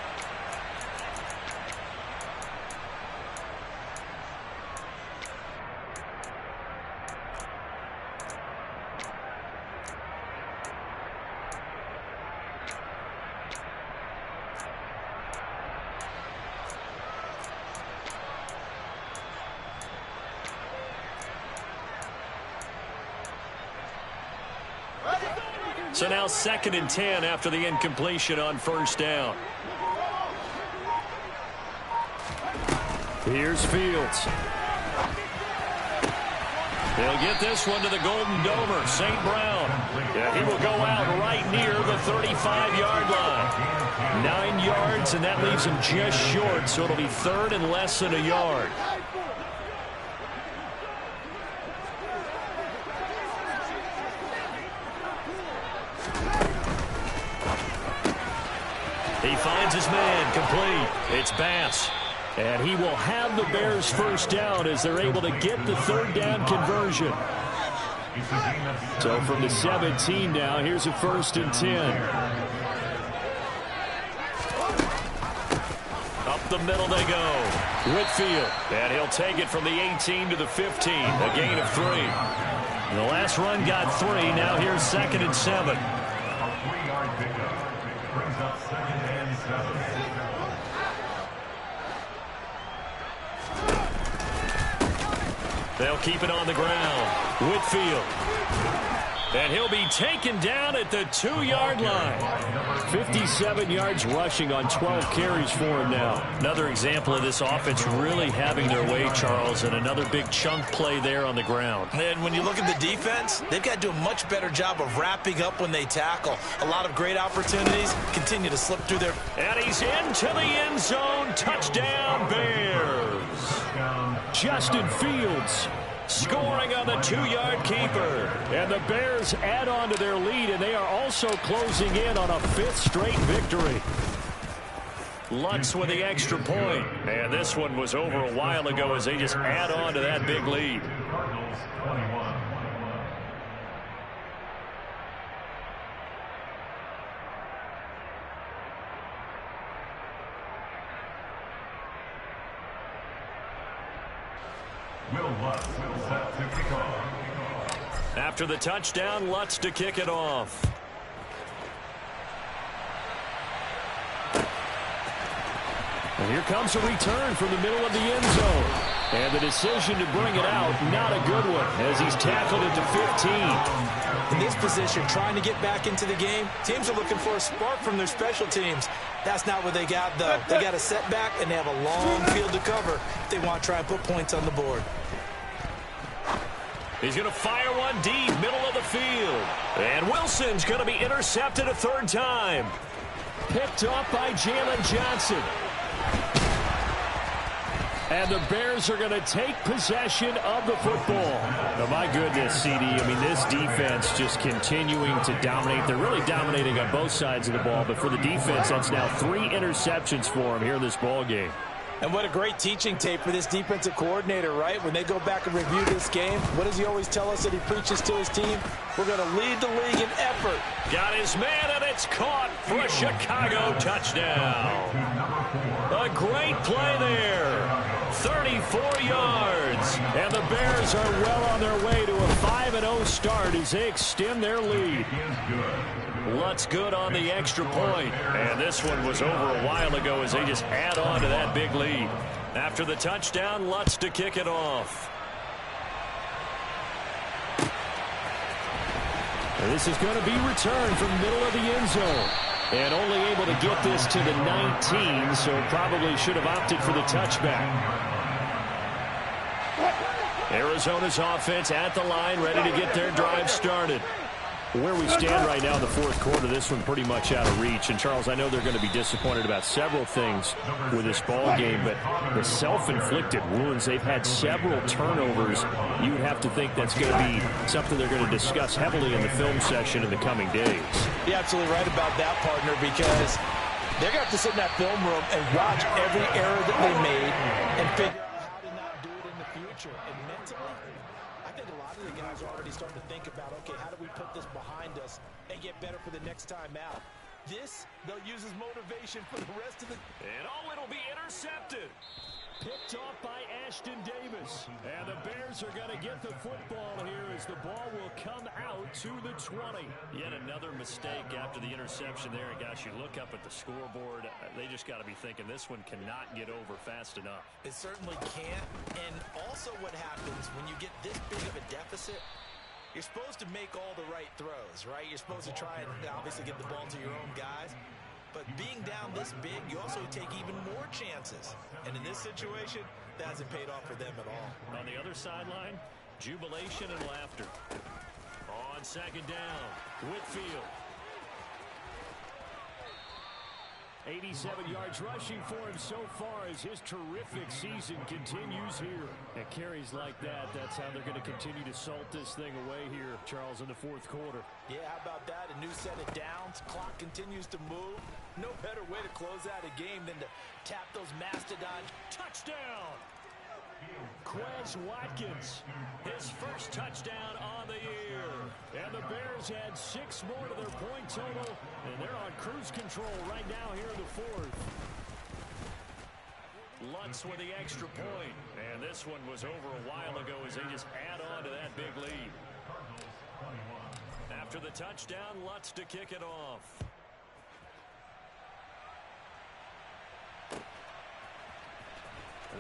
So now 2nd and 10 after the incompletion on first down. Here's Fields. They'll get this one to the Golden Domer, St. Brown. Yeah, he will go out right near the 35-yard line. 9 yards, and that leaves him just short, so it'll be third and less than a yard. He finds his man, complete. It's Bass. And he will have the Bears first down as they're able to get the third down conversion. So from the 17 now, here's a 1st and 10. Up the middle they go. Whitfield. And he'll take it from the 18 to the 15. A gain of 3. The last run got 3. Now here's 2nd and 7. They'll keep it on the ground. Whitfield. And he'll be taken down at the 2-yard line. 57 yards rushing on 12 carries for him now. Another example of this offense really having their way, Charles, and another big chunk play there on the ground. And when you look at the defense, they've got to do a much better job of wrapping up when they tackle. A lot of great opportunities continue to slip through their... And he's into the end zone. Touchdown, Bears. Justin Fields scoring on the 2-yard keeper. And the Bears add on to their lead, and they are also closing in on a 5th straight victory. Lutz with the extra point. And this one was over a while ago as they just add on to that big lead. Cardinals 21. Will Lutz set to kick off. After the touchdown, Lutz to kick it off. And here comes a return from the middle of the end zone. And the decision to bring it out, not a good one, as he's tackled it to 15. In this position, trying to get back into the game, teams are looking for a spark from their special teams. That's not what they got, though. They got a setback, and they have a long field to cover if they want to try and put points on the board. He's going to fire one deep, middle of the field. And Wilson's going to be intercepted a third time. Picked up by Jalen Johnson. And the Bears are going to take possession of the football. Oh, my goodness, CD. I mean, this defense just continuing to dominate. They're really dominating on both sides of the ball. But for the defense, that's now 3 interceptions for them here in this ball game. And what a great teaching tape for this defensive coordinator, right? When they go back and review this game, what does he always tell us that he preaches to his team? We're going to lead the league in effort. Got his man, and it's caught for a Chicago touchdown. A great play there. 34 yards. And the Bears are well on their way to a 5-0 start as they extend their lead. Lutz good on the extra point. And this one was over a while ago as they just add on to that big lead. After the touchdown, Lutz to kick it off. And this is going to be returned from the middle of the end zone. And only able to get this to the 19, so probably should have opted for the touchback. Arizona's offense at the line, ready to get their drive started. Where we stand right now in the fourth quarter, this one pretty much out of reach. And, Charles, I know they're going to be disappointed about several things with this ball game, but the self-inflicted wounds, they've had several turnovers. You would have to think that's going to be something they're going to discuss heavily in the film session in the coming days. You're absolutely right about that, partner, because they're going to have to sit in that film room and watch every error that they made and figure out how to not do it in the future. And mentally, I think a lot of the guys are already starting to think about, okay, how do we put this behind us and get better for the next time out? This, they'll use as motivation for the rest of the... And it'll be intercepted. Picked off by Ashton Davis. And the Bears are going to get the football here as the ball will come out to the 20. Yet another mistake after the interception there. And gosh, you look up at the scoreboard, they just got to be thinking this one cannot get over fast enough. It certainly can't. And also what happens when you get this big of a deficit, you're supposed to make all the right throws, right? You're supposed to try and obviously get the ball to your own guys. But being down this big, you also take even more chances. And in this situation, that hasn't paid off for them at all. On the other sideline, jubilation and laughter. On second down, Whitfield. 87 yards rushing for him so far as his terrific season continues here. And carries like that, that's how they're going to continue to salt this thing away here, Charles, in the fourth quarter. Yeah, how about that? A new set of downs. Clock continues to move. No better way to close out a game than to tap those mastodons. Touchdown! Quez Watkins, his first touchdown on the year. And the Bears add 6 more to their point total, and they're on cruise control right now here in the fourth. Lutz with the extra point, and this one was over a while ago as they just add on to that big lead. After the touchdown, Lutz to kick it off.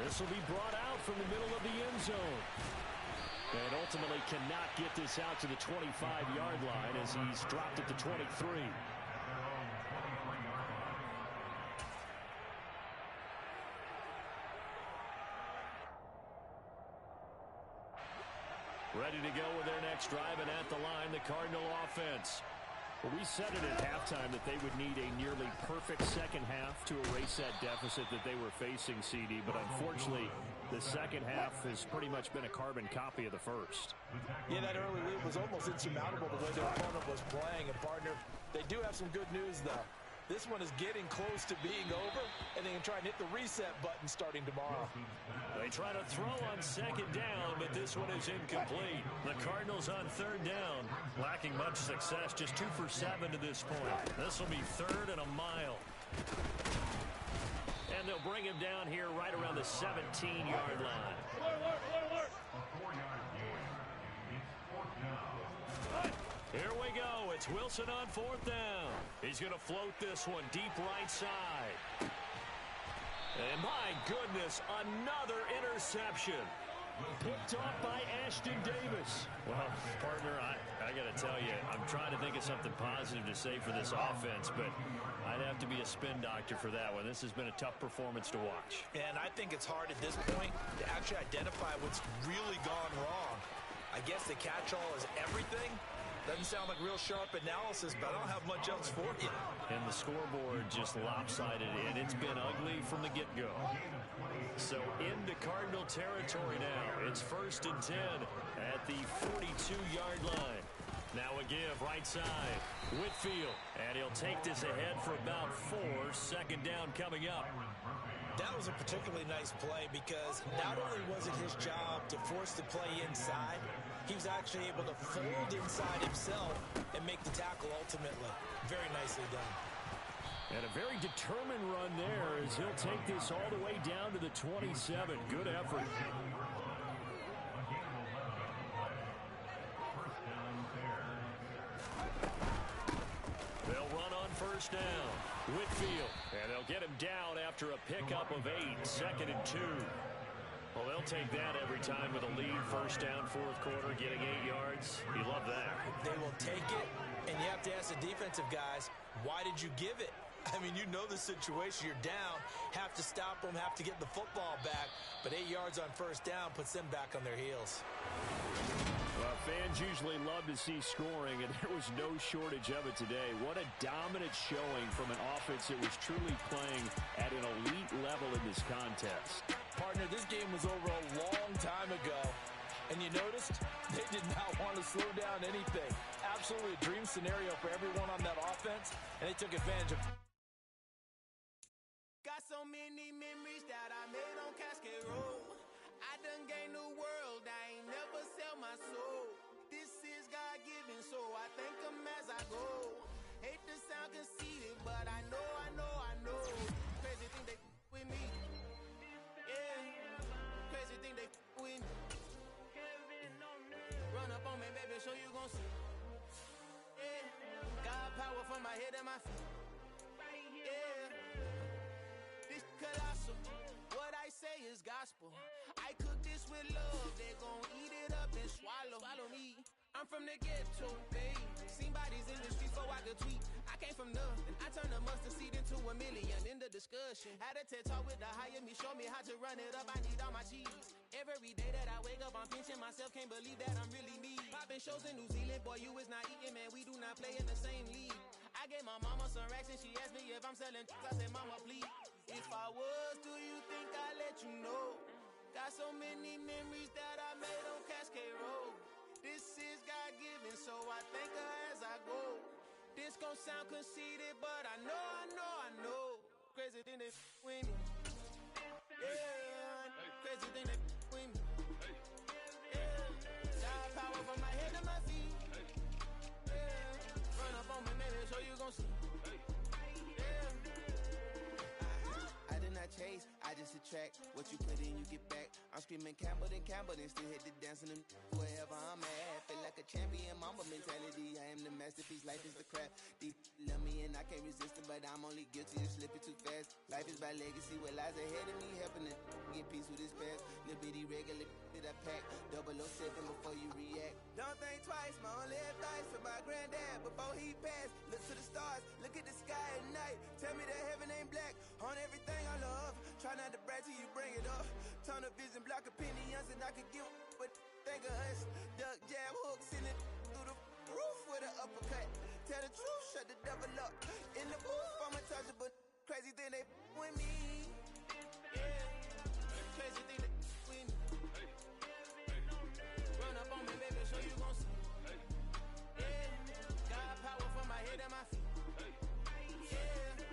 This will be brought out from the middle of the end zone. And ultimately cannot get this out to the 25-yard line as he's dropped it to 23. Ready to go with their next drive, and at the line, the Cardinal offense. Well, we said it at halftime that they would need a nearly perfect second half to erase that deficit that they were facing, CD. But unfortunately, the second half has pretty much been a carbon copy of the first. Yeah, that early lead was almost insurmountable the way their opponent was playing. And, partner, they do have some good news, though. This one is getting close to being over, and they can try and hit the reset button starting tomorrow. They try to throw on second down, but this one is incomplete. The Cardinals on third down, lacking much success, just 2 for 7 to this point. This will be 3rd and a mile. And they'll bring him down here right around the 17-yard line. A 4-yard gain. It's 4th down. Here we go. It's Wilson on 4th down. He's going to float this one deep right side. And my goodness, another interception. Picked off by Ashton Davis. Well, partner, I got to tell you, I'm trying to think of something positive to say for this offense, but I'd have to be a spin doctor for that one. This has been a tough performance to watch. And I think it's hard at this point to actually identify what's really gone wrong. I guess the catch-all is everything. Doesn't sound like real sharp analysis, but I don't have much else for you. And the scoreboard just lopsided, and it's been ugly from the get-go. So into Cardinal territory now. It's 1st and 10 at the 42-yard line. Now a give right side. Whitfield, and he'll take this ahead for about 4. 2nd down coming up. That was a particularly nice play because not only was it his job to force the play inside, he was actually able to fold inside himself and make the tackle ultimately. Very nicely done. And a very determined run there as he'll take this all the way down to the 27. Good effort. They'll run on 1st down. Whitfield, and they'll get him down after a pickup of 8. 2nd and 2. Well, they'll take that every time with a lead. 1st down, 4th quarter, getting 8 yards. You love that. They will take it, and you have to ask the defensive guys, why did you give it? I mean, you know the situation. You're down, have to stop them, have to get the football back. But 8 yards on 1st down puts them back on their heels. Well, fans usually love to see scoring, and there was no shortage of it today. What a dominant showing from an offense that was truly playing at an elite level in this contest. Partner, this game was over a long time ago. And you noticed they did not want to slow down anything. Absolutely a dream scenario for everyone on that offense, and they took advantage of it. Got so many memories that I made on Cascade Road. I done gained the world, I ain't never sell my soul. This is God-given, so I thank him as I go. Hate to sound conceited, but I know. Crazy thing they with me. Yeah, crazy thing they with me. Run up on me, baby, so you gon' see. Yeah, God power from my head and my feet. Yeah, this colossal. What I say is gospel. I cook this with love. They gon' eat it up and swallow me. I'm from the ghetto, babe. Seen bodies in the streets so I could tweet. I came from nothing. I turned a mustard seed into a million. In the discussion, had a TED talk with the higher me. Show me how to run it up. I need all my cheese. Every day that I wake up, I'm pinching myself. Can't believe that I'm really me. Popping shows in New Zealand. Boy, you is not eating, man. We do not play in the same league. I gave my mama some racks and she asked me if I'm selling. I said, mama, please. If I was, do you think I'd let you know? Got so many memories that I made on Cascade Road. This is God-given, so I thank her as I go. This gon' sound conceited, but I know. Crazy thing they with me. Yeah, crazy thing they with me. Yeah, God power from my head to my feet. Yeah, run up on me, baby, so you gon' see. I did not chase, I just attract. What you put in, you get back. I'm screaming Campbell, then still hit the dance and wherever I'm at. Feel like a champion, mamba mentality. I am the masterpiece, life is the crap. Deep love me and I can't resist it, but I'm only guilty of slipping too fast. Life is by legacy, what lies ahead of me, helping to get peace with this past. Little bitty regular that I pack. 007 before you react. Don't think twice, my only advice for my granddad before he passed. Look to the stars, look at the sky at night. Tell me that heaven ain't black on everything I love. Try not to brag till you bring it up. Turn the vision, block opinions, and I could give but think of us. Duck, jab, hook, send it through the roof with an uppercut. Tell the truth, shut the devil up. In the booth, I'm untouchable. Crazy thing they with me. Yeah, crazy thing they with me. Run up on me, baby, so you gon' see. Yeah, God power from my head and my feet. Yeah.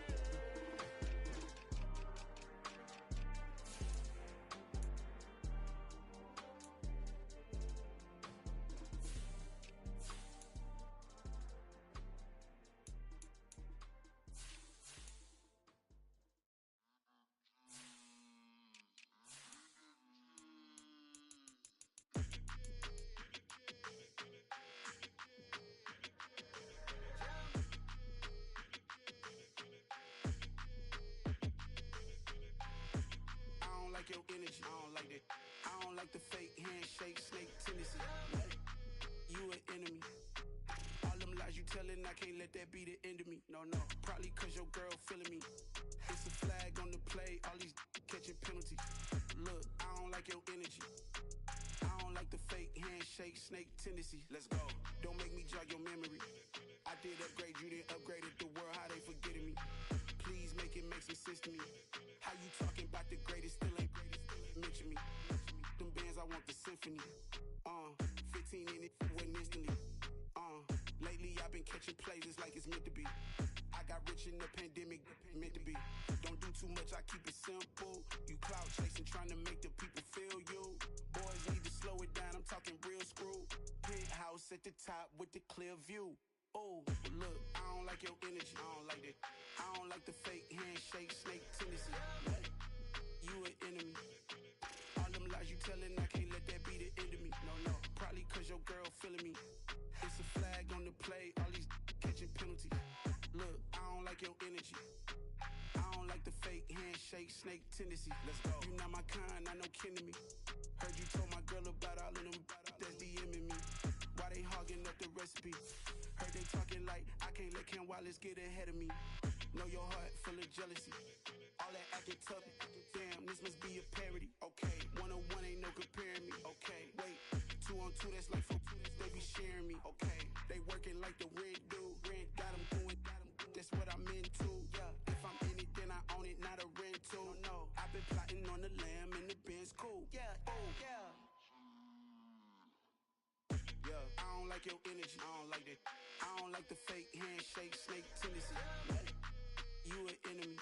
like the fake handshake, snake tendency. You an enemy. All them lies you telling, I can't let that be the end of me. No, probably cause your girl feeling me. It's a flag on the play, all these catching penalties. Look, I don't like your energy. I don't like the fake handshake, snake tendency. Let's go. Don't make me jog your memory. I did upgrade, you didn't upgrade it. The world, how they forgetting me. Please make it make some sense to me. How you talking about the greatest, still ain't mention me. Them bands, I want the symphony. 15 in it, wasn't instantly. Lately I've been catching plays, it's like it's meant to be. I got rich in the pandemic, meant to be. Don't do too much, I keep it simple. You clout chasing, trying to make the people feel you. Boys need to slow it down, I'm talking real screw. Penthouse at the top with the clear view. Oh, look, I don't like your energy, I don't like that. I don't like the fake handshake, snake tendency. You an enemy. All them lies you telling, I can't let that be the end of me. No, probably cause your girl feeling me. It's a flag on the play, all these catching penalties. Look, I don't like your energy. I don't like the fake handshake, snake tendency. Let's go. You not my kind, I know kin to me. Heard you told my girl about all of them that's DMing me. Why they hogging up the recipe? Heard they talking like I can't let Ken Wallace get ahead of me. Know your heart full of jealousy. All that acting tough, damn, this must be a parody. Okay, 1-on-1 ain't no comparing me. Okay, wait, 2-on-2, that's like 4, they be sharing me. Okay, they working like the rent do. Rent got them going, that's what I'm into. Yeah, if I'm in it, then I own it, not a rental. No, I've been plotting on the lamb and the Benz cool. Yeah, yeah. Yeah, I don't like your energy, I don't like that. I don't like the fake handshake, snake tendency. You an enemy.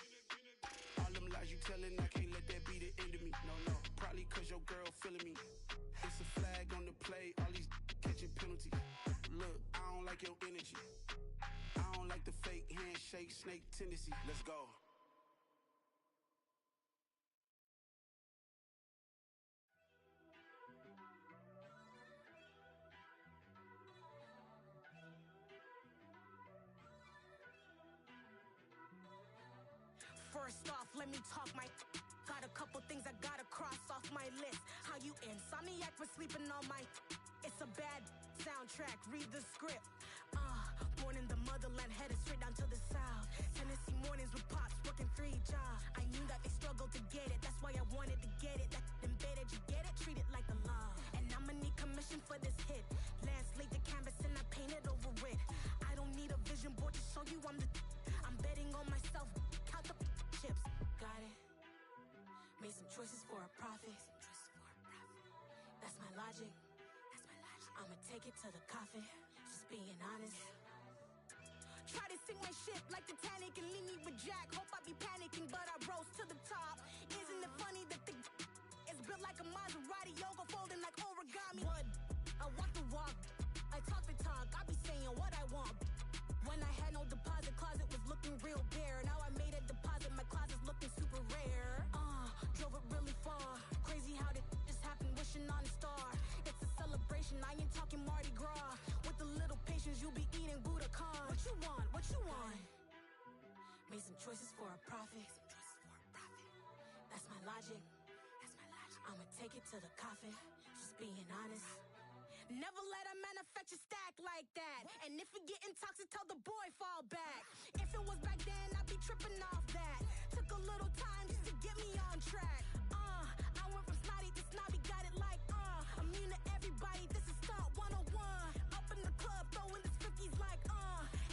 All them lies you telling, I can't let that be the end of me. No, probably cause your girl feeling me. It's a flag on the play, all these catching penalties. Look, I don't like your energy. I don't like the fake handshake, snake tendency. Let's go. First off, let me talk my. Got a couple things I gotta cross off my list. How you insomniac for sleeping on my. It's a bad soundtrack, read the script. Born in the motherland, headed straight down to the south. Tennessee mornings with pops, working 3 jobs. I knew that they struggled to get it, that's why I wanted to get it. That embedded, you get it, treat it like the law. And I'ma need commission for this hit. Lance laid the canvas and I painted over it. I don't need a vision board to show you I'm the. I'm betting on myself, count the chips. Got it. Made some choices for a profit. That's my logic. I'ma take it to the coffin. Just being honest. Try to sink my ship like Titanic and leave me with Jack. Hope I be panicking, but I rose to the top. Isn't it funny that the is built like a Maserati, yoga folding like origami? What? I walk the walk. I talk the talk. I be saying what I want. When I had no deposit, closet was looking real bare. Now I made a deposit, my closet's looking super rare. Drove it really far. Crazy how did this happen, wishing on a star. It's a celebration, I ain't talking Mardi Gras. With a little patience, you'll be eating Budokan. What you want? What you want? Made some choices for a profit. That's my logic. I'ma take it to the coffin. Just being honest. Never let a manufacture stack like that. And if it getting toxic, tell the boy fall back. If it was back then, I'd be tripping off that. Took a little time just to get me on track. I went from snotty to snobby, got it like, immune to everybody, this is stunt 101. Up in the club, throwing this 50s like,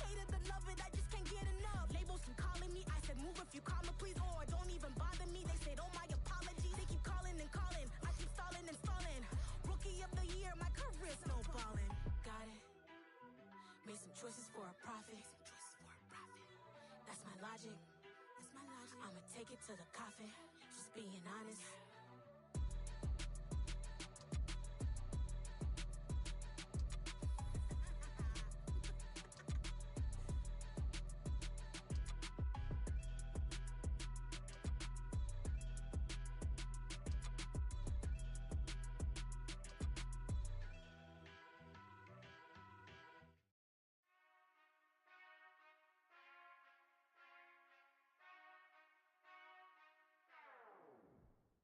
hate it or love it, I just can't get enough. Labels keep calling me, I said move if you call me please, or don't even bother me. They said, oh my apologies, they keep calling and calling. I keep stalling and stalling. Rookie of the year, my career snowballing. Got it. Made some choices for a profit. That's my logic. I'ma take it to the coffin. Just being honest.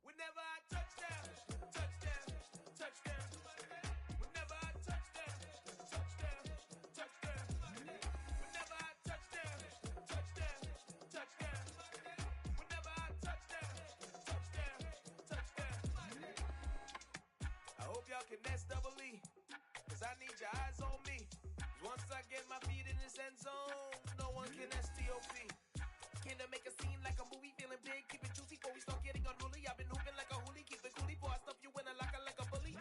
When finesse double E. Cause I need your eyes on me. Once I get my feet in this end zone, no one can STOP. Can I make a scene like a movie, feeling big, keep it juicy before we start getting unruly. I've been hooping like a hoolie, keep it coolie before I stuff you in a locker like a bully.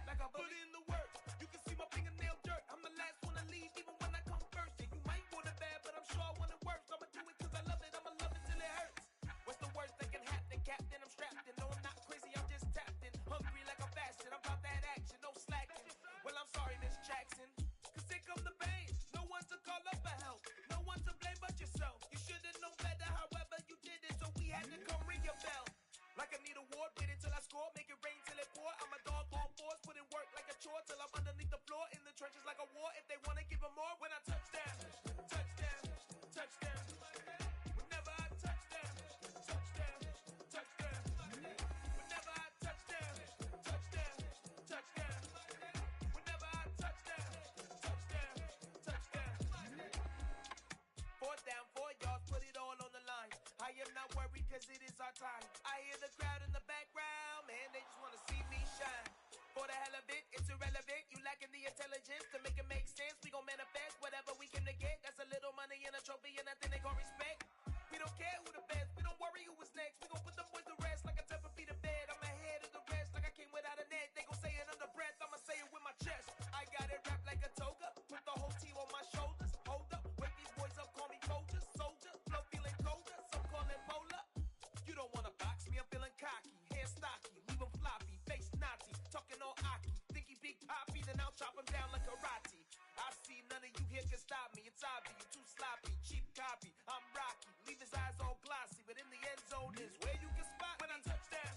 Like a bully. Put in the work, you can see my fingernail dirt. I'm the last one to leave, even when I come first. And you might want it bad, but I'm sure I want it worse. I'ma do it cause I love it, I'ma love it till it hurts. What's the worst that can happen, Captain? I'm strapped in, no I'm not crazy, I'm just tapped in. Hungry like a fashion, I'm about that action, no slacking. Well I'm sorry, Miss Jackson, cause here come the pain. No one to call up for help, no one to blame but yourself. You should've known better, however you did it, so we had to come ring your bell. Like I need a award, wait until I score, make it rain till it pour. I'm a dog on fours, put in work like a chore till I'm underneath the floor, in the trenches like a war. If they wanna give 'em more, when I touch down, touchdown, touchdown. Whenever I touch down, touchdown, touchdown. Whenever I touch down, touchdown, touchdown. Whenever I touch down, touchdown, touchdown. 4th down, 4 yards, put it all on the line. I am not worried cause it is our time. I hear the crowd in the background, man, they just wanna see me shine. For the hell of it, it's irrelevant. You lacking the intelligence to make it make sense. We gon' manifest whatever we came to get. That's a little money and a trophy and nothing they gon' respect. We don't care who the best, we don't worry who was next. We gon' put them boys to rest like a 10 feet of bed. I'm ahead of the rest like I came without a net. They gon' say it under breath, I'ma say it with my chest. I got it wrapped like a toga, put the whole team on my shoulders. Hold up, wake these boys up, call me Folger, soldier. Flow feeling colder, some call it polar. You don't wanna box me, I'm feeling cocky. Hair stocky, leave 'em floppy, face Nazi. Talking all aki, think he big poppy, then I'll chop him down like karate. I see none of you here can stop me. It's obvious, you too sloppy, cheap copy. I'm Rocky, leave his eyes all glossy, but in the end zone is where you can spot when I touch down,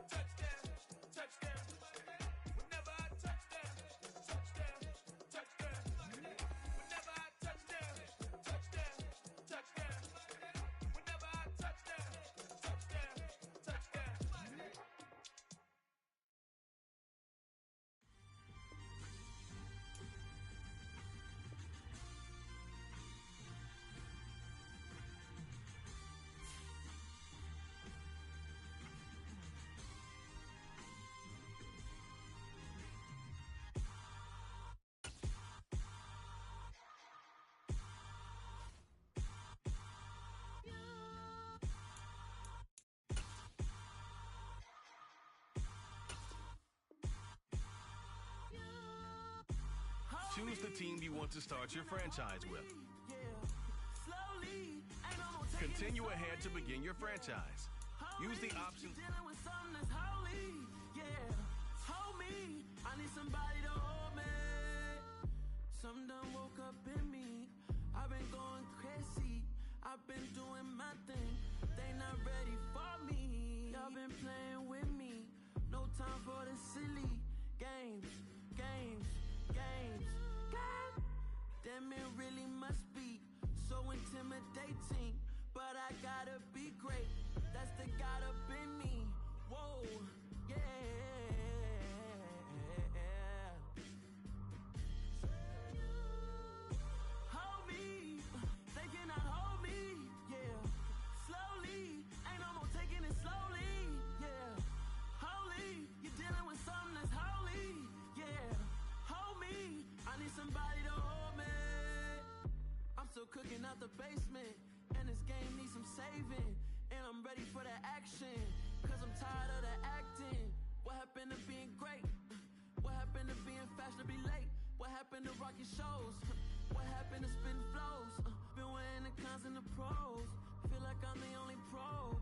touchdown, touchdown. Whenever I touch down, touchdown, touchdown. Whenever I touch down, touchdown, touchdown. Whenever I touch down, touchdown, touchdown. Choose the team you want to start your franchise with. Continue ahead to begin your franchise. Use the option. I need somebody to hold me. Some done woke up in me. I've been going crazy. I've been doing my thing. They not ready for me. Y'all been playing with me. No time for the silly games, games, games, games. Damn, it really must be so intimidating. But I gotta be great. That's the God up in me. Whoa, yeah. Hold me, they cannot hold me, yeah. Slowly, ain't no more taking it slowly, yeah. Holy, you're dealing with something that's holy, yeah. Hold me, I need somebody to hold me. I'm still cooking out the basement, and this game needs some saving. And I'm ready for the action, cause I'm tired of the acting. What happened to being great? What happened to being fashionably late? What happened to rocking shows? What happened to spitting flows? Been weighing the cons and the pros. Feel like I'm the only pro.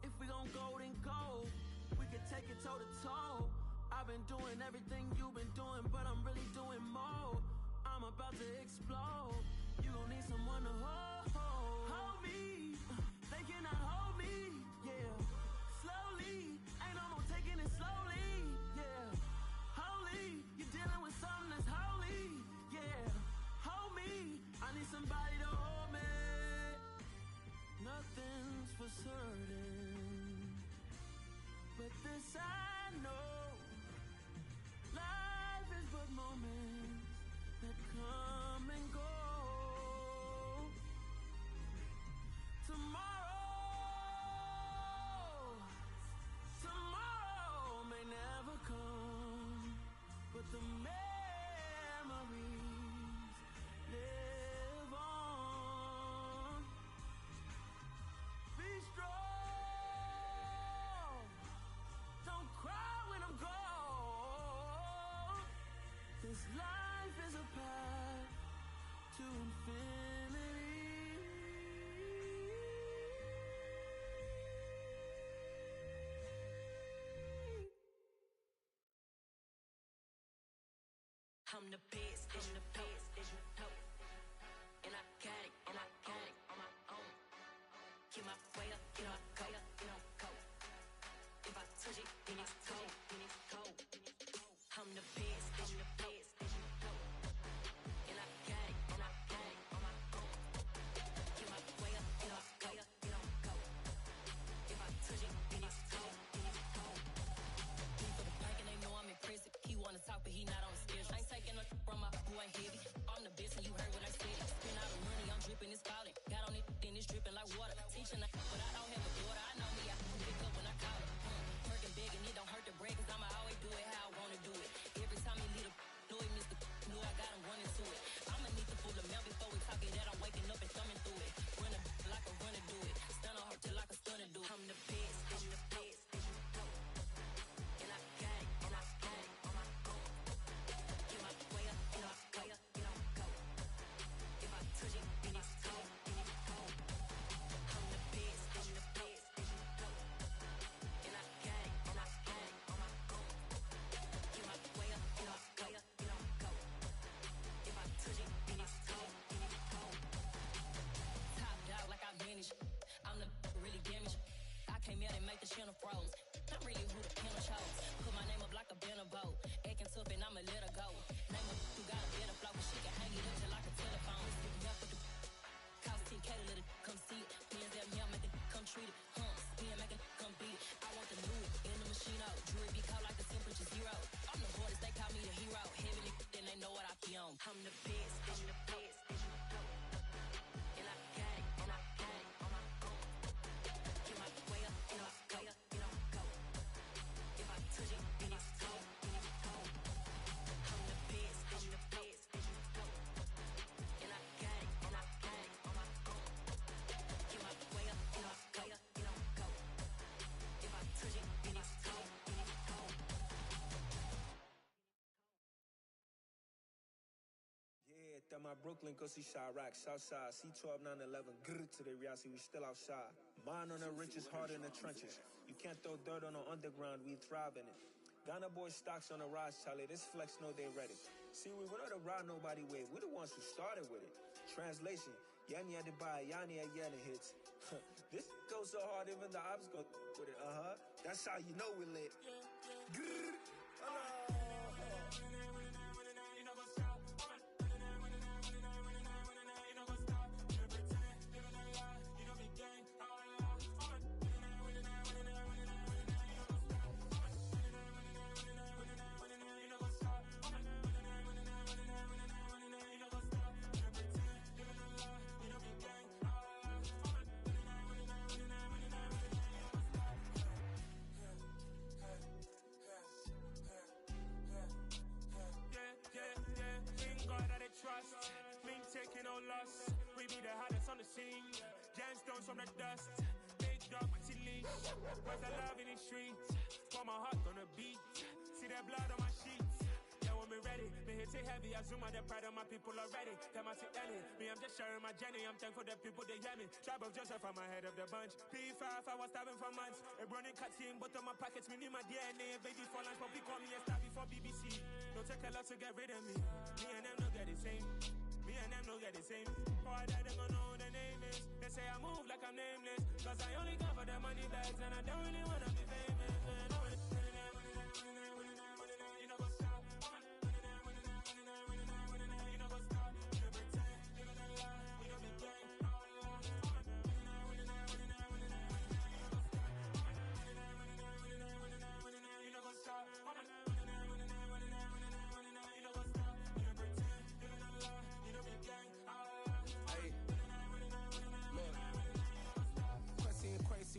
If we gon' go, then go. We could take it toe to toe. I've been doing everything you've been doing, but I'm really doing more. I'm about to explode. You gon' need someone to hold. Hold me. They cannot hold me. Yeah. Slowly. Ain't no more taking it slowly. Yeah. Holy. You're dealing with something that's holy. Yeah. Hold me. I need somebody to hold me. Nothing's for certain, but this I know. Life is but moments that come and go. life is a path to infinity. I'm the best, I'm the best, and I got it, and I got it on my own. Get my way up, get my go, go. If I touch it, then it's cold, I'm the best, I'm the best, and I got it, and I got it on my own. Get my way up, get my go. If I touch it, then it's cold, He for the bank and they know I'm impressive. He wanna talk, but he not on the schedule. I ain't taking a from my boy heavy. I'm the best and you heard what I said. Spend all the money, I'm dripping, it's falling. Got on it, then it's dripping like water. Teaching, but I don't have a daughter. I know me, I can pick up when I call her. Working big and it don't hurt the bread, cause I'ma always do it how I wanna do it. Every time he lead a know he missed the knew I got him running to it. I'ma need to pull the mail before we talk it that I'm waking up and thumbing through it. Run a like a runner do it. Stun on her till like a stunner do it. I'm the best, I'm the best, and I got it, and I got it on my own. Get my way up, get my go. If I touch it, then it's cold, I'm the best, I'm the best, and I got it, and I got it on my own. Get my way up, get my go. If I touch it, then it's cold, Top dog like I manage. I'm the really damaged. I came out and make the channel froze. I'm really who the piano chose. Put my name up like a banner boat. Acting tough and I'ma let her go. Name up who got a better flow, but she can hang it up till like a telephone. Enough with the cost 10K to let it come see it. Hands at me, I make it come treat it. Spin, make it come beat it. I want the new in the machine out. Jewelry be cold like the temperature 0. I'm the hardest, they call me the hero. Heavy, then they know what I be on. I'm the best, I'm the best, and I got it, and I got it on my own. Get my way up, get my go. If I touch it, then it's cold, I'm the best, I'm the best, and I got it, and I got it on my own. Get my way up, get my go. If I touch it, then it's cold, Yeah, that my Brooklyn, go see Chirac, Southside, C12, 911, grrr to the reality, we still outside. Mine on the riches, hard in the trenches. You can't throw dirt on the underground, we thrive in it. Ghana boy stocks on the rise, Charlie, this flex know they ready. See, we went on to ride nobody way, we the ones who started with it. Translation, Yanni had to buy, Yanni had yelling hits. This goes so hard, even the ops go with it, That's how you know we lit. Grrr, trust, me taking no loss. We be the hardest on the scene. Gemstones from the dust. Big dog with your leash. Where's the love in the streets? For my heart gonna beat. See that blood on my sheets. Yeah, when me ready, me hit it heavy. I zoom out the pride of my people already. Them I see Ellie. Me, I'm just sharing my journey. I'm thankful that people they hear me. Tribe of Joseph, I'm ahead of the bunch. P5, I was starving for months. A running cutscene, but on my pockets, me need my DNA. Baby for lunch, but we call me a star before BBC. Don't take a lot to get rid of me. Me and them don't get the same. Me and them don't get the same. Boy, that them gonna know who the name is. They say I move like I'm nameless. Cause I only come for the money bags and I don't really wanna be famous. You know what's up? You know what's up? You pretend, you know the lie, you know the gang. You know what's up?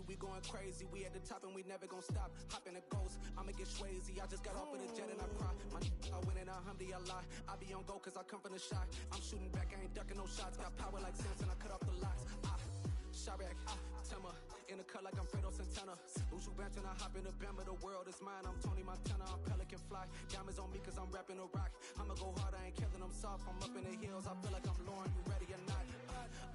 We going crazy, we at the top and we never gonna stop. Hop in a ghost, I'ma get swayzy. I just got off of the jet and I cry. I win in a Humvee, I lie. I be on go cause I come from the shot. I'm shooting back, I ain't ducking no shots. Got power like Samson, I cut off the locks. Chirac, Tema, in the cut like I'm Fredo Santana. Ushu bench and I hop in the Bama. The world is mine. I'm Tony Montana. I'm Pelican Fly. Diamonds on me cause I'm rapping a rock. I'ma go hard. I ain't killing them soft. I'm up in the hills. I feel like I'm Lauren. You ready or not?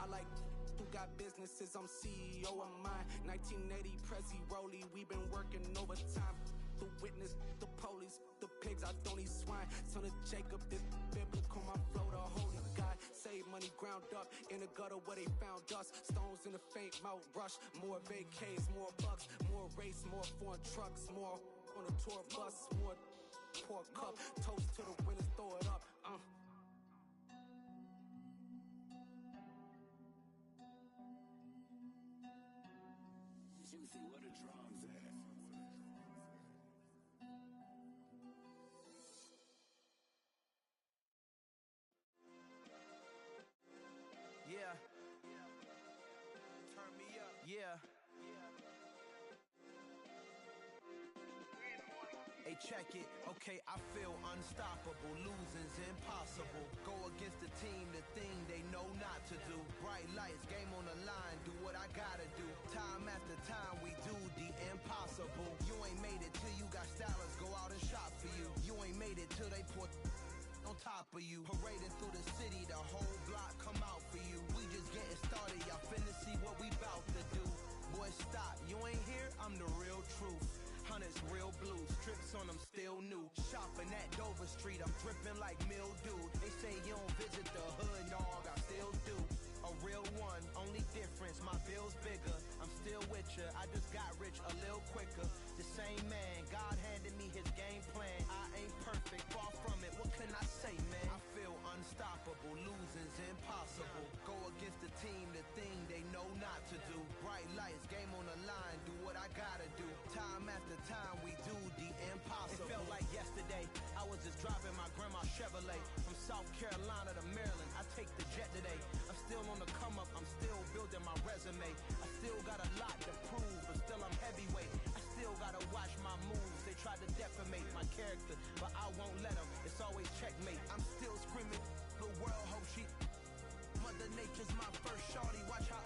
I like who got businesses. I'm CEO of mine. 1980 Prezi Rolly. We been working overtime. The witness, the police, the pigs. I don't eat swine. Son of Jacob, this biblical. My flow, the holy God. Save money ground up in the gutter where they found us. Stones in the faint mouth rush. More vacays, more bucks, more race, more foreign trucks, more on a tour bus, more pour cup. Toast to the winners, throw it up. Juicy, what a drums at? Yeah. Turn me up. Yeah. Hey, check it. Okay, I feel unstoppable. Losing's impossible. Go against the team, the thing they know not to do. Bright lights, game on the line. Do what I gotta do. Time after time, we do the impossible. You ain't made it till you got stylers go out and shop for you. You ain't made it till they put on top of you. Parading through the city, the whole block come out for you. We just getting started, y'all finna see what we bout to do. Boy, stop, you ain't here, I'm the real truth. Hunters, real blue, strips on them still new. Shopping at Dover Street, I'm dripping like mildew. They say you don't visit the hood, dog, I still do. A real one, only difference, my bill's bigger. I'm still with ya, I just got rich a little quicker. The same man, God handed me his game plan. I ain't perfect, far from it, what can I say, man? I feel unstoppable, losing's impossible. Go against the team, the thing they know not to do. Bright lights, game on the line, do what I gotta do. Time after time, we do the impossible. It felt like yesterday, I was just driving my grandma's Chevrolet. From South Carolina to Maryland, I take the jet today. I'm still on the come up, I'm still building my resume. I still got a lot to prove, but still I'm heavyweight. I still gotta watch my moves. They tried to defamate my character, but I won't let them. It's always checkmate. I'm still screaming, the world hope she. Mother Nature's my first shorty. Watch how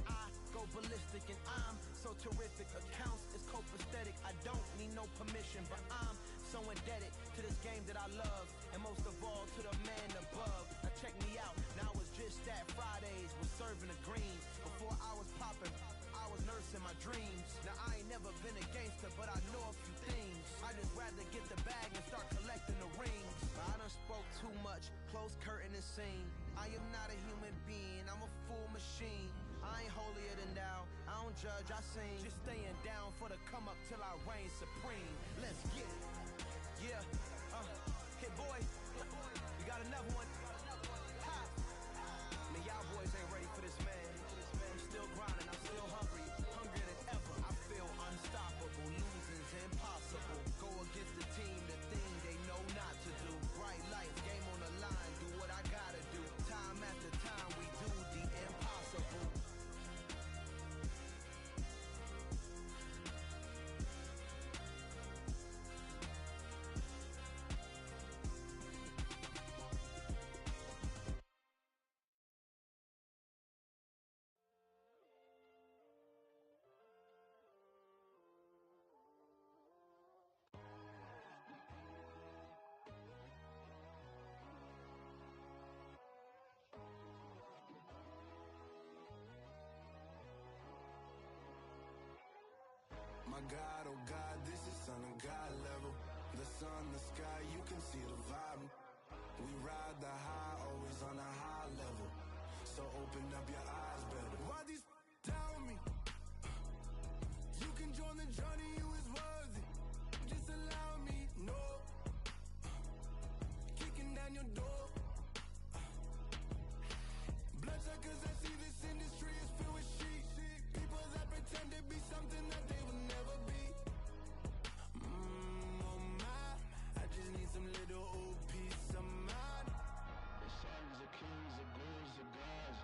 I go ballistic, and I'm so terrific. Accounts is copacetic. I don't need no permission, but I'm so indebted to this game that I love, and most of all to the man above. Now check me out. Now it's just that Fridays was serving the greens. Before I was popping, I was nursing my dreams. Now I ain't never been a gangster, but I know a few things. I just rather get the bag and start collecting the rings. But I done spoke too much. Close curtain and scene. I am not a human being. I'm a full machine. I ain't holier than thou. I don't judge, I sing. Just staying down for the come up till I reign supreme. Let's get it. Yeah. Hey boy, you got another one. Ha. Man, y'all boys ain't ready for this, man. I'm still grinding, I'm still hungry, hungrier than ever. I feel unstoppable, losing's impossible. Go against the team, the thing they know not to do. Bright lights, game on the line, do what I gotta do. Time after time, we do the impossible. My God, oh God, this is Son of God level. The sun, the sky, you can see the vibe. We ride the high, always on a high level. So open up your eyes better. Why these doubt me? You can join the journey, you is worthy. Just allow me, no. Kicking down your door. Bloodshot cause I see this industry is filled with shit. People that pretend to be something that they will never be. Oh my, I just need some little old peace of mind. The sons of kings, the gurus, the gods.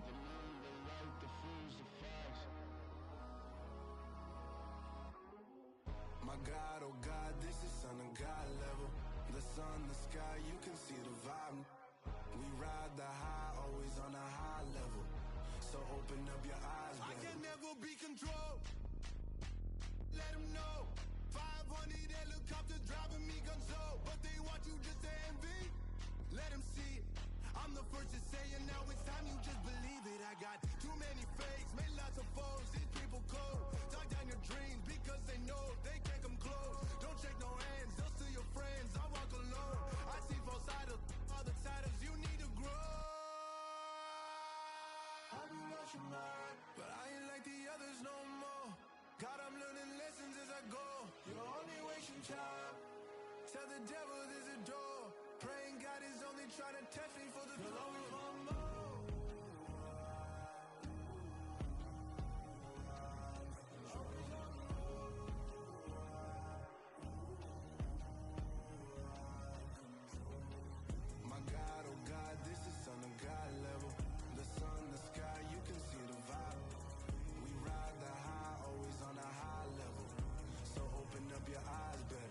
The moon, the light, the fools, the facts. My God, oh God, this is Son of God level. The sun, the sky, you can see the vibe. We ride the high, always on a high level. So open up your eyes, baby. I can never be controlled. Let them know. 500 helicopters driving me gonzo, but they want you just to envy. Let them see it. I'm the first to say it, now it's time you just believe it. I got too many fakes, made lots of foes. These people cold. Talk down your dreams because they know they can't come close. Don't shake no hands, just to your friends. I walk alone. I see both sides of other titles. You need to grow. I be watching mine, but I ain't like the others no more. God, I'm learning lessons as I go. You're only wasting time. Tell the devil there's a door. Praying God is only trying to test me for the glory of more. My God, oh God, this is Son of God level. The sun, the sky, you can see the vibe. We ride the high, always on a high level. So open up your eyes better.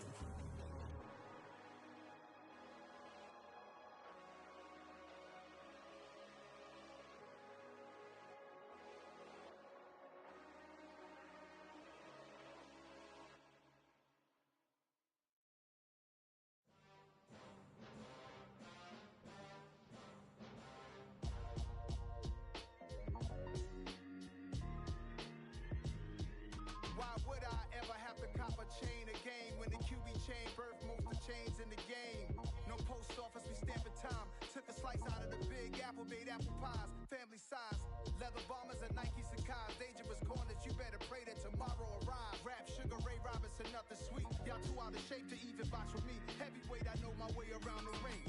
Why would I ever have to cop a chain again when the QB chain birthed most of chains in the game? No post office, we stamping time. Took a slice out of the big apple, made apple pies, family size. Leather bombers and Nike Sacai's, dangerous corners, you better pray that tomorrow arrives. Rap, Sugar Ray Robinson, nothing sweet. Y'all too out of shape to even box with me. Heavyweight, I know my way around the ring.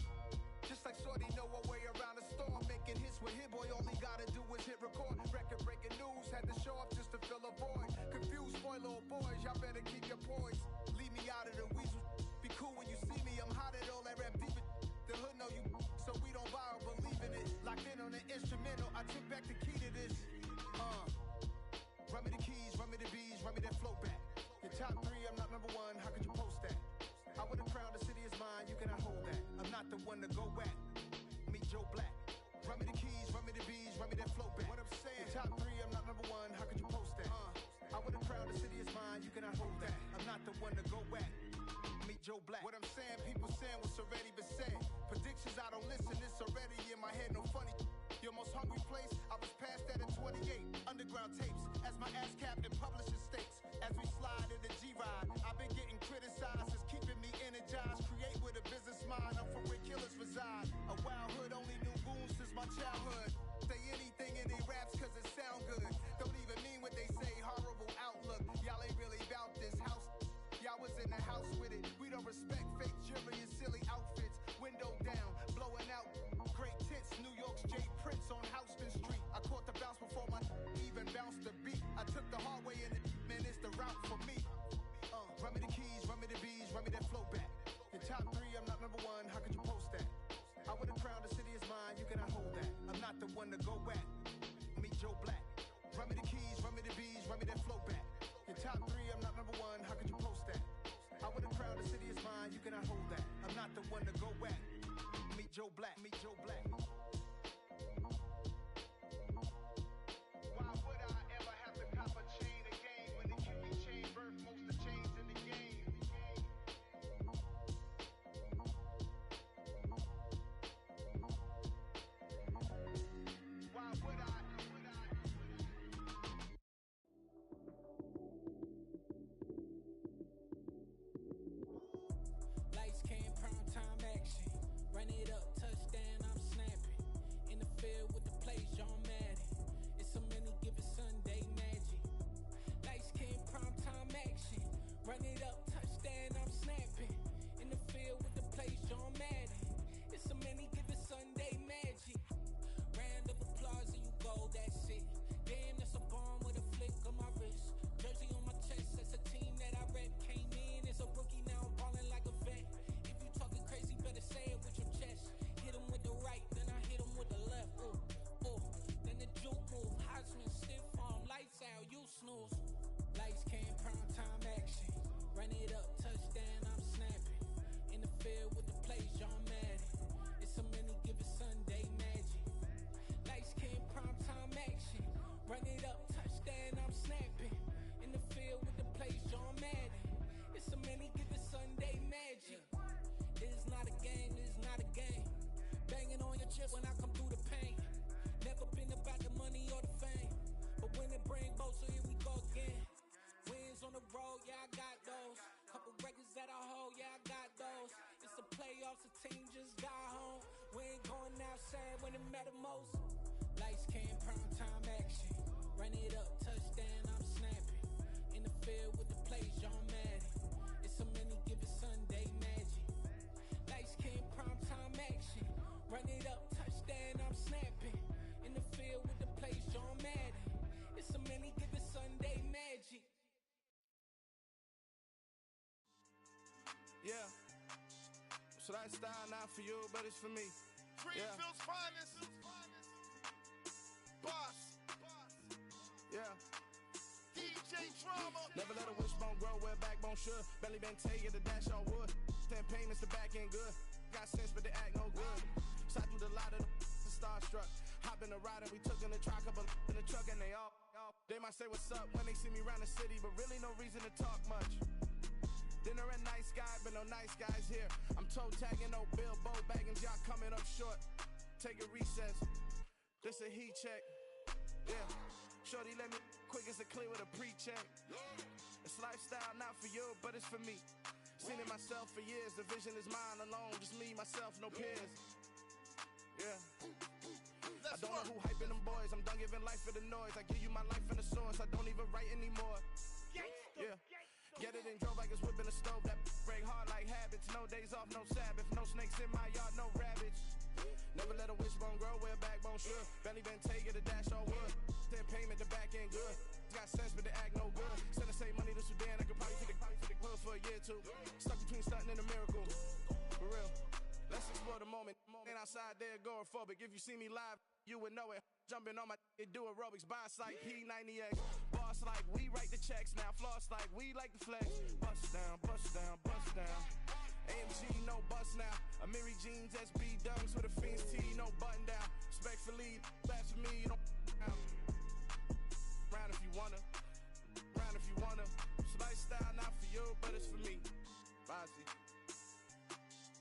Just like Shorty know her way around the storm. Making hits with Hit Boy, all he gotta do is hit record. Record breaking news, had to show up just to fill a void. Confused, spoiled little boys, y'all better keep your poise. Leave me out of the weasel. Be cool when you see me, I'm hot at all that rap deep. The hood know you, so we don't borrow, believe in it. Locked in on the instrumental, I took back the key to this. Run me the keys, run me the bees, run me that flow back. Your top three, I'm not number one, how could you post that? I would've crowned the city is mine, you cannot hold that. I'm not the one to go back. Meet Joe Black. Run me the keys, run me the bees, run me that flow back. What I'm saying, your top three, I'm not number one, how could you post that? I would've crowned the city is mine, you cannot hold that. I'm not the one to go back. Meet Joe Black. What I'm saying, people saying what's already been said. Predictions, I don't listen, it's already in my head, no funny. Your most hungry place, I was past that at 28. Underground tapes, as my ass cap in publishing states. As we slide in the G-Ride, I've been getting criticized, it's keeping me energized. Create with a business mind, I'm from where killers reside. A wild hood, only knew goons since my childhood. Say anything in they raps cause it sound good. Don't even mean what they say, horrible outlook. Y'all ain't really about this house. Y'all was in the house with it. We don't respect fake jewelry and silly outfits. Window down, blowing out. Great tits, New York's J. Prince on Houston Street. I caught the bounce before my even bounced the beat. I took the hard way in it, man, it's the route for me. Run me the keys, run me the bees, run me that flow back. Your top three, I'm not number one, how could you post that? I would've crowned the city is mine, you cannot hold that. I'm not the one to go back. Meet Joe Black. Run me the keys, run me the bees, run me that flow back. Your top three, I'm not number one, how could you post that? I would've crowned the city is mine, you cannot hold that. I'm not the one to go back. Meet Joe Black, meet Joe Black. Why would I ever have to cop a chain again when the QB chain birthed most of chains in the game? Why would I? Lights came, prime time action. Run it up, touchdown, I'm snapping. In the field with the plays, John Madden. It's a many given Sunday magic. Lights came, prime time action. Run it up, touchdown, I'm snapping. In the field with the plays, John Madden. It's a many given Sunday magic. Round of applause and you go, that's it. Damn, that's a bomb with a flick of my wrist. Jersey on my chest, that's a team that I rep. Came in as a rookie, now I'm ballin' like a vet. If you talking crazy, better say it with your chest. Hit him with the right, then I hit him with the left. Then the juke move, Heisman, stiff arm, lights out, you snooze. Lights came, prime time action. Run on the road, yeah, I got those. Couple records that I hold, yeah, I got those. It's the playoffs, the team just got home. We ain't going outside when it matter most. Lights came, prime time action. Run it up, touchdown, I'm snapping. In the field with the plays, John Madden. It's so many given Sunday magic. Lights came, prime time action. Run it up, touchdown, I'm snapping. In the field with the plays, John Madden. It's so many given Sunday magic. Yeah. So that style not for you, but it's for me. Greenfield's finest. Boss. Yeah. DJ Drama. Never let a wishbone grow where backbone should. Belly been taking the dash all wood. 10 payments, the back end good. Got sense, but they act no good. Side through the lot of the starstruck. Hop in the ride and we took in the truck, couple in the truck and they all. They might say what's up when they see me around the city, but really no reason to talk much. Dinner at nice guy, but no nice guys here. I'm toe tagging, no Bilbo baggins, y'all coming up short. Take a recess. This a heat check. Yeah. Shorty let me quick as a clear with a pre-check. It's lifestyle not for you, but it's for me. Seen it myself for years. The vision is mine alone. Just me, myself, no peers. Yeah. I don't know who hyping them boys. I'm done giving life for the noise. I give you my life in the source. I don't even write anymore. Yeah. Get it and drove like it's whipping a stove. That break hard like habits. No days off, no Sabbath. No snakes in my yard, no rabbits. Never let a wishbone grow where backbone should. Belly been taking the dash all wood. 10 payment, the back end good. Got sense, but they act no good. Send the same money to Sudan. I could probably take the hood for a year or two. Stuck between stunting and a miracle. For real. Let's explore the moment. Ain't outside there agoraphobic. If you see me live, you would know it. Jumping on my do aerobics, boss like P90X. Boss like we write the checks now. Floss like we like the flex. Bust down, bust down, bust down. AMG, no bust now. Amiri jeans, SB dunks with a Fiends tee, no button down. Respectfully, that's for me, don't down. Round if you wanna. Round if you wanna. It's lifestyle not for you, but it's for me. Bozzy.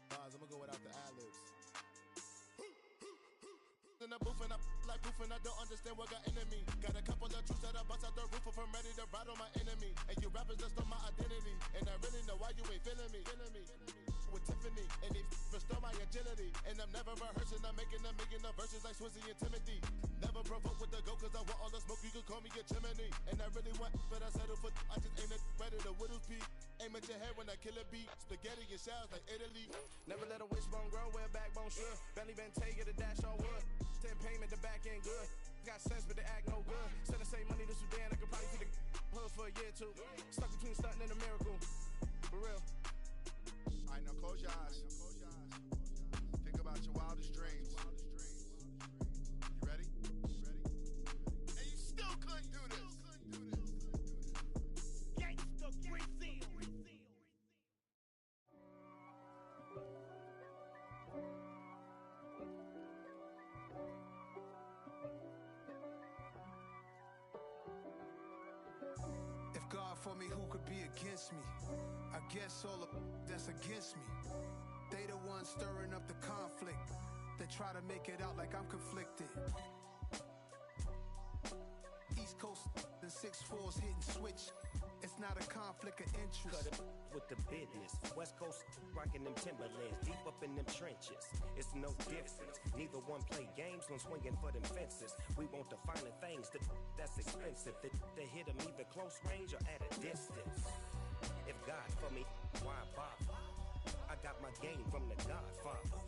Boz, I'm gonna go without the ad-libs. In the booth and I like proof and I don't understand what got into me. Got a couple of truths that I bust out the roof if I'm ready to ride on my enemy. And you rappers just stole my identity, and I really know why you ain't feeling me. With Tiffany, and they restore my agility. And I'm never rehearsing, I'm making a million of verses like Swizzy and Timothy. Never provoke with the go, cause I want all the smoke, you can call me a chimney. And I really want, but I settle for, I just ain't ready to whittles peak. Aim at your head when I kill a beat. Spaghetti and shells like Italy. Never let a wishbone grow where backbone should. Belly been taking the dash all wood. 10 payment, the back end good. Got sense, but they act no good. Send the same money to Sudan, I could probably take the hood for a year or two. Stuck between stunting and a miracle. For real. Alright, now close your eyes. Think about your wildest dreams. You ready? And you still couldn't do this. Gangsta Brazil. If God for me, who could be against me? I guess all of that's against me. They the ones stirring up the conflict. They try to make it out like I'm conflicted. East Coast and 6'4's hitting switch. It's not a conflict of interest. Cut it with the business. West Coast rocking them Timberlands, deep up in them trenches. It's no difference. Neither one play games when swinging for them fences. We want the finer things that's expensive. They hit them either close range or at a distance. If God for me, why bother? I got my game from the Godfather.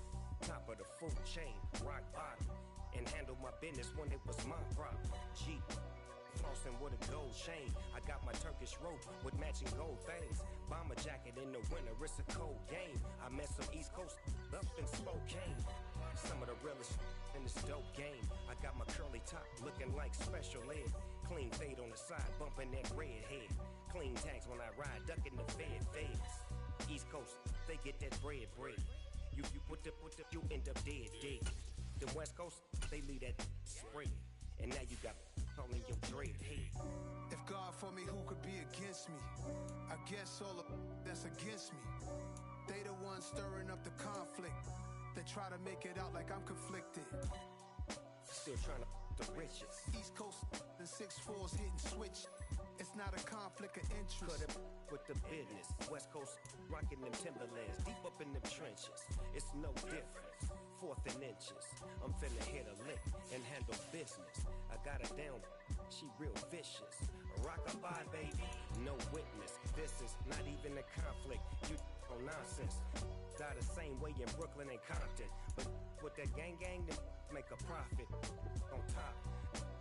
Top of the food chain, rock bottom. And handle my business when it was my problem. Jeep. Flossing with a gold chain. I got my Turkish rope with matching gold things. Bomber jacket in the winter, it's a cold game. I met some East Coast up in Spokane. Some of the realest in this dope game. I got my curly top looking like special ed. Clean fade on the side, bumping that red head. Clean tags when I ride, ducking the feds. East Coast, they get that bread. You put the, you end up dead. The West Coast, they leave that spread. And now you got calling your dread head. If God for me, who could be against me? I guess all of that's against me. They the ones stirring up the conflict. They try to make it out like I'm conflicted. Still trying to the riches. East Coast and 6'4's hitting switch. It's not a conflict of interest. Cut it with the business. West Coast rocking them Timberlands, deep up in them trenches. It's no difference. Fourth and inches. I'm finna hit a lick and handle business. I got her down, she real vicious. Rock-a-bye, baby, no witness. This is not even a conflict. You on nonsense. Die the same way in Brooklyn and Compton. But with that gang, then make a profit. On top,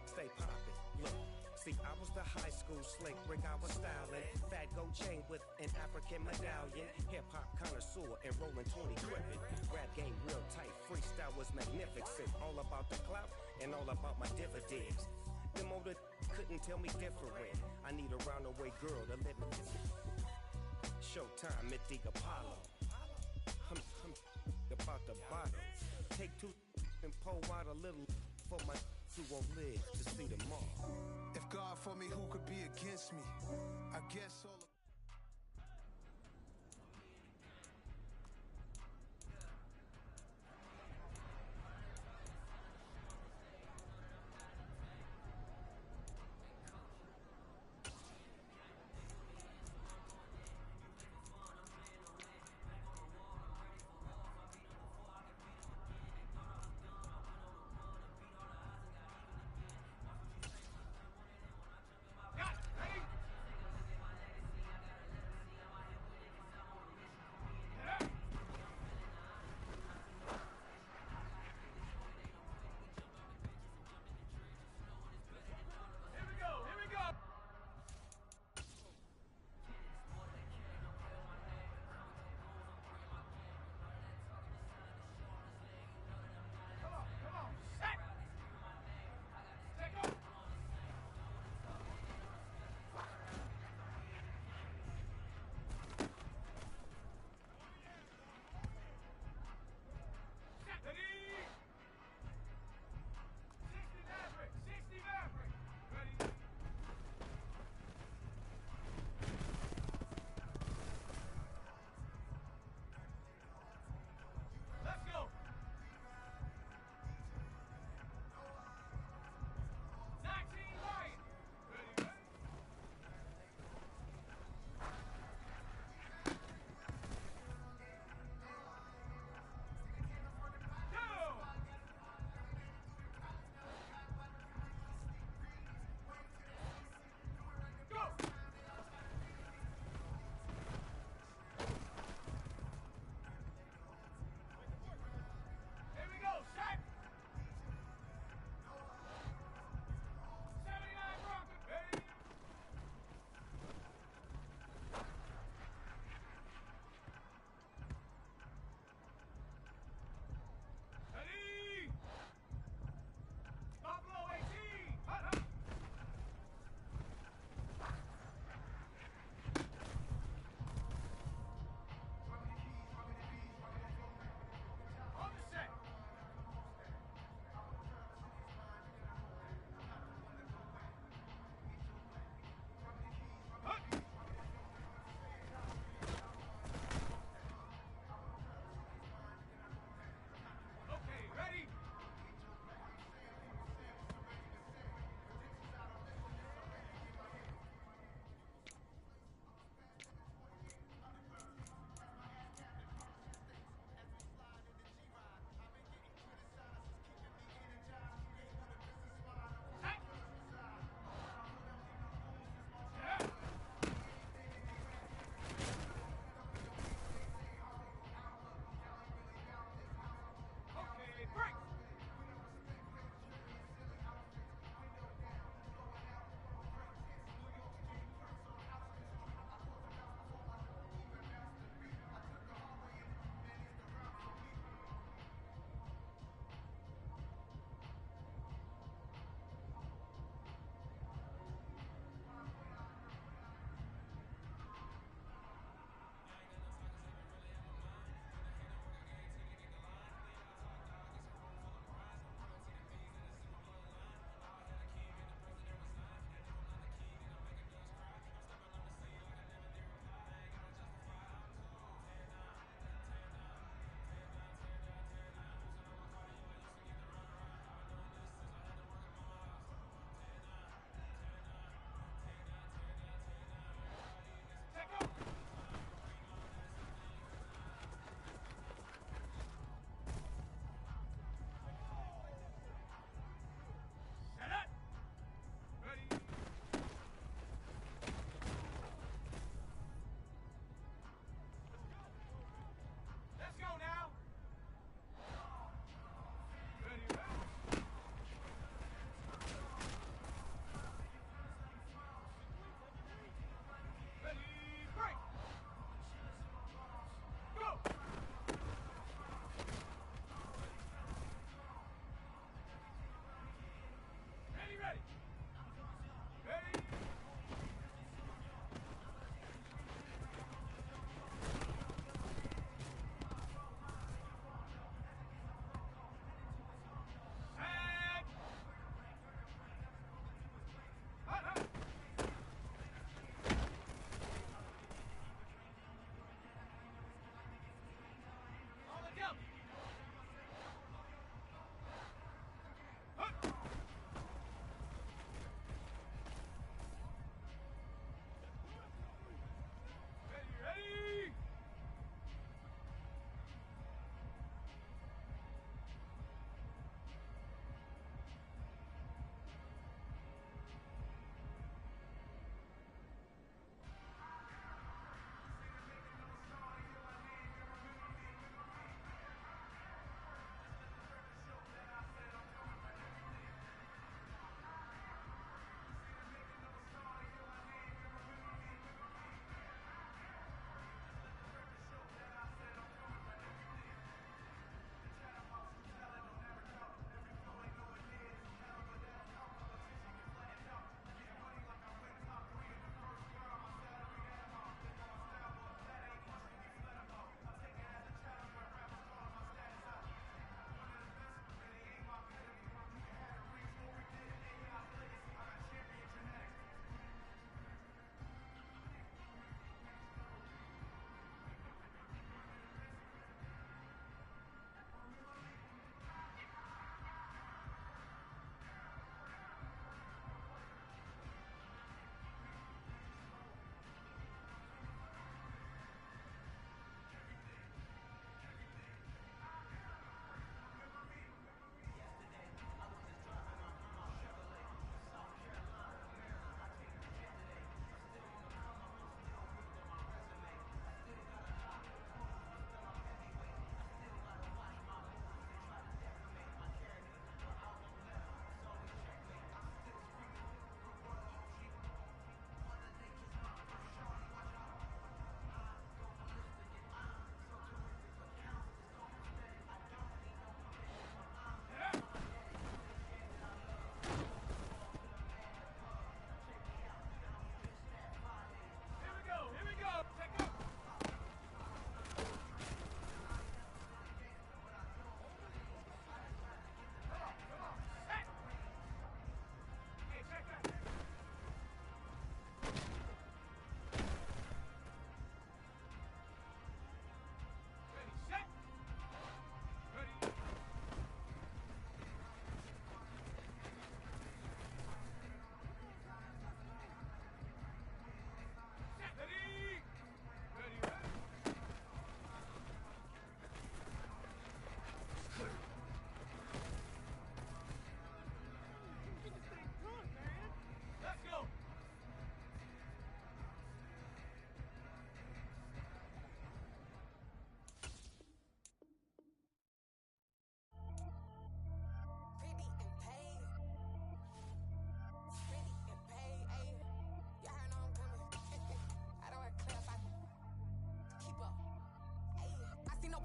stay poppin'. Look. See, I was the high school slick Rick, I was styling. Fat gold chain with an African medallion. Hip-hop connoisseur and rolling 20 crippin'. Rap game real tight, freestyle was magnificent. All about the clout and all about my dividends. Them older couldn't tell me different. I need a roundaway girl to let me. Showtime at the Apollo. I'm about the bottle. Take two and pour out a little for my who won't live to see tomorrow. If God for me, who could be against me? I guess all of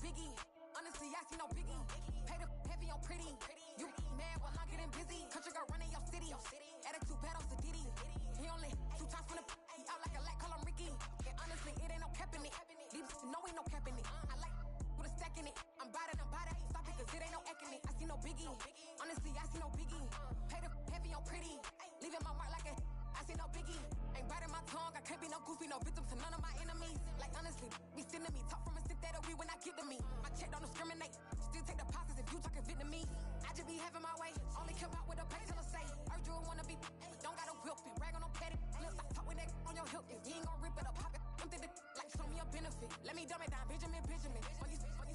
biggie. Honestly, I see no biggie. Pay the heavy on pretty. You mad while I'm getting busy. Country girl running your city. Attitude bad on Diddy. He only 2 times from the he out like a light, call him Ricky. And honestly, it ain't no cap in it. These no ain't no cap in it. I like with a stack in it. I'm bout it. Stop it, cause it ain't no eck in it. I see no biggie. Honestly, I see no biggie. Pay the heavy on pretty. Leaving my mark like a I see no biggie. Ain't biting my tongue. I can't be no goofy, no victim to none of my enemies. Like honestly, be sending me. Talk from a sip that we when I get to me. My check don't discriminate. Still take deposits if you talking Vietnamese. I just be having my way. Only come out with a pay till I say. Urge you wanna be. Don't gotta whip it. Rag on no petty. Flip. Talk with that on your hip. If you ain't gon' rip it up, pop it. Empty the like show me a benefit. Let me dumb it down. Benjamin.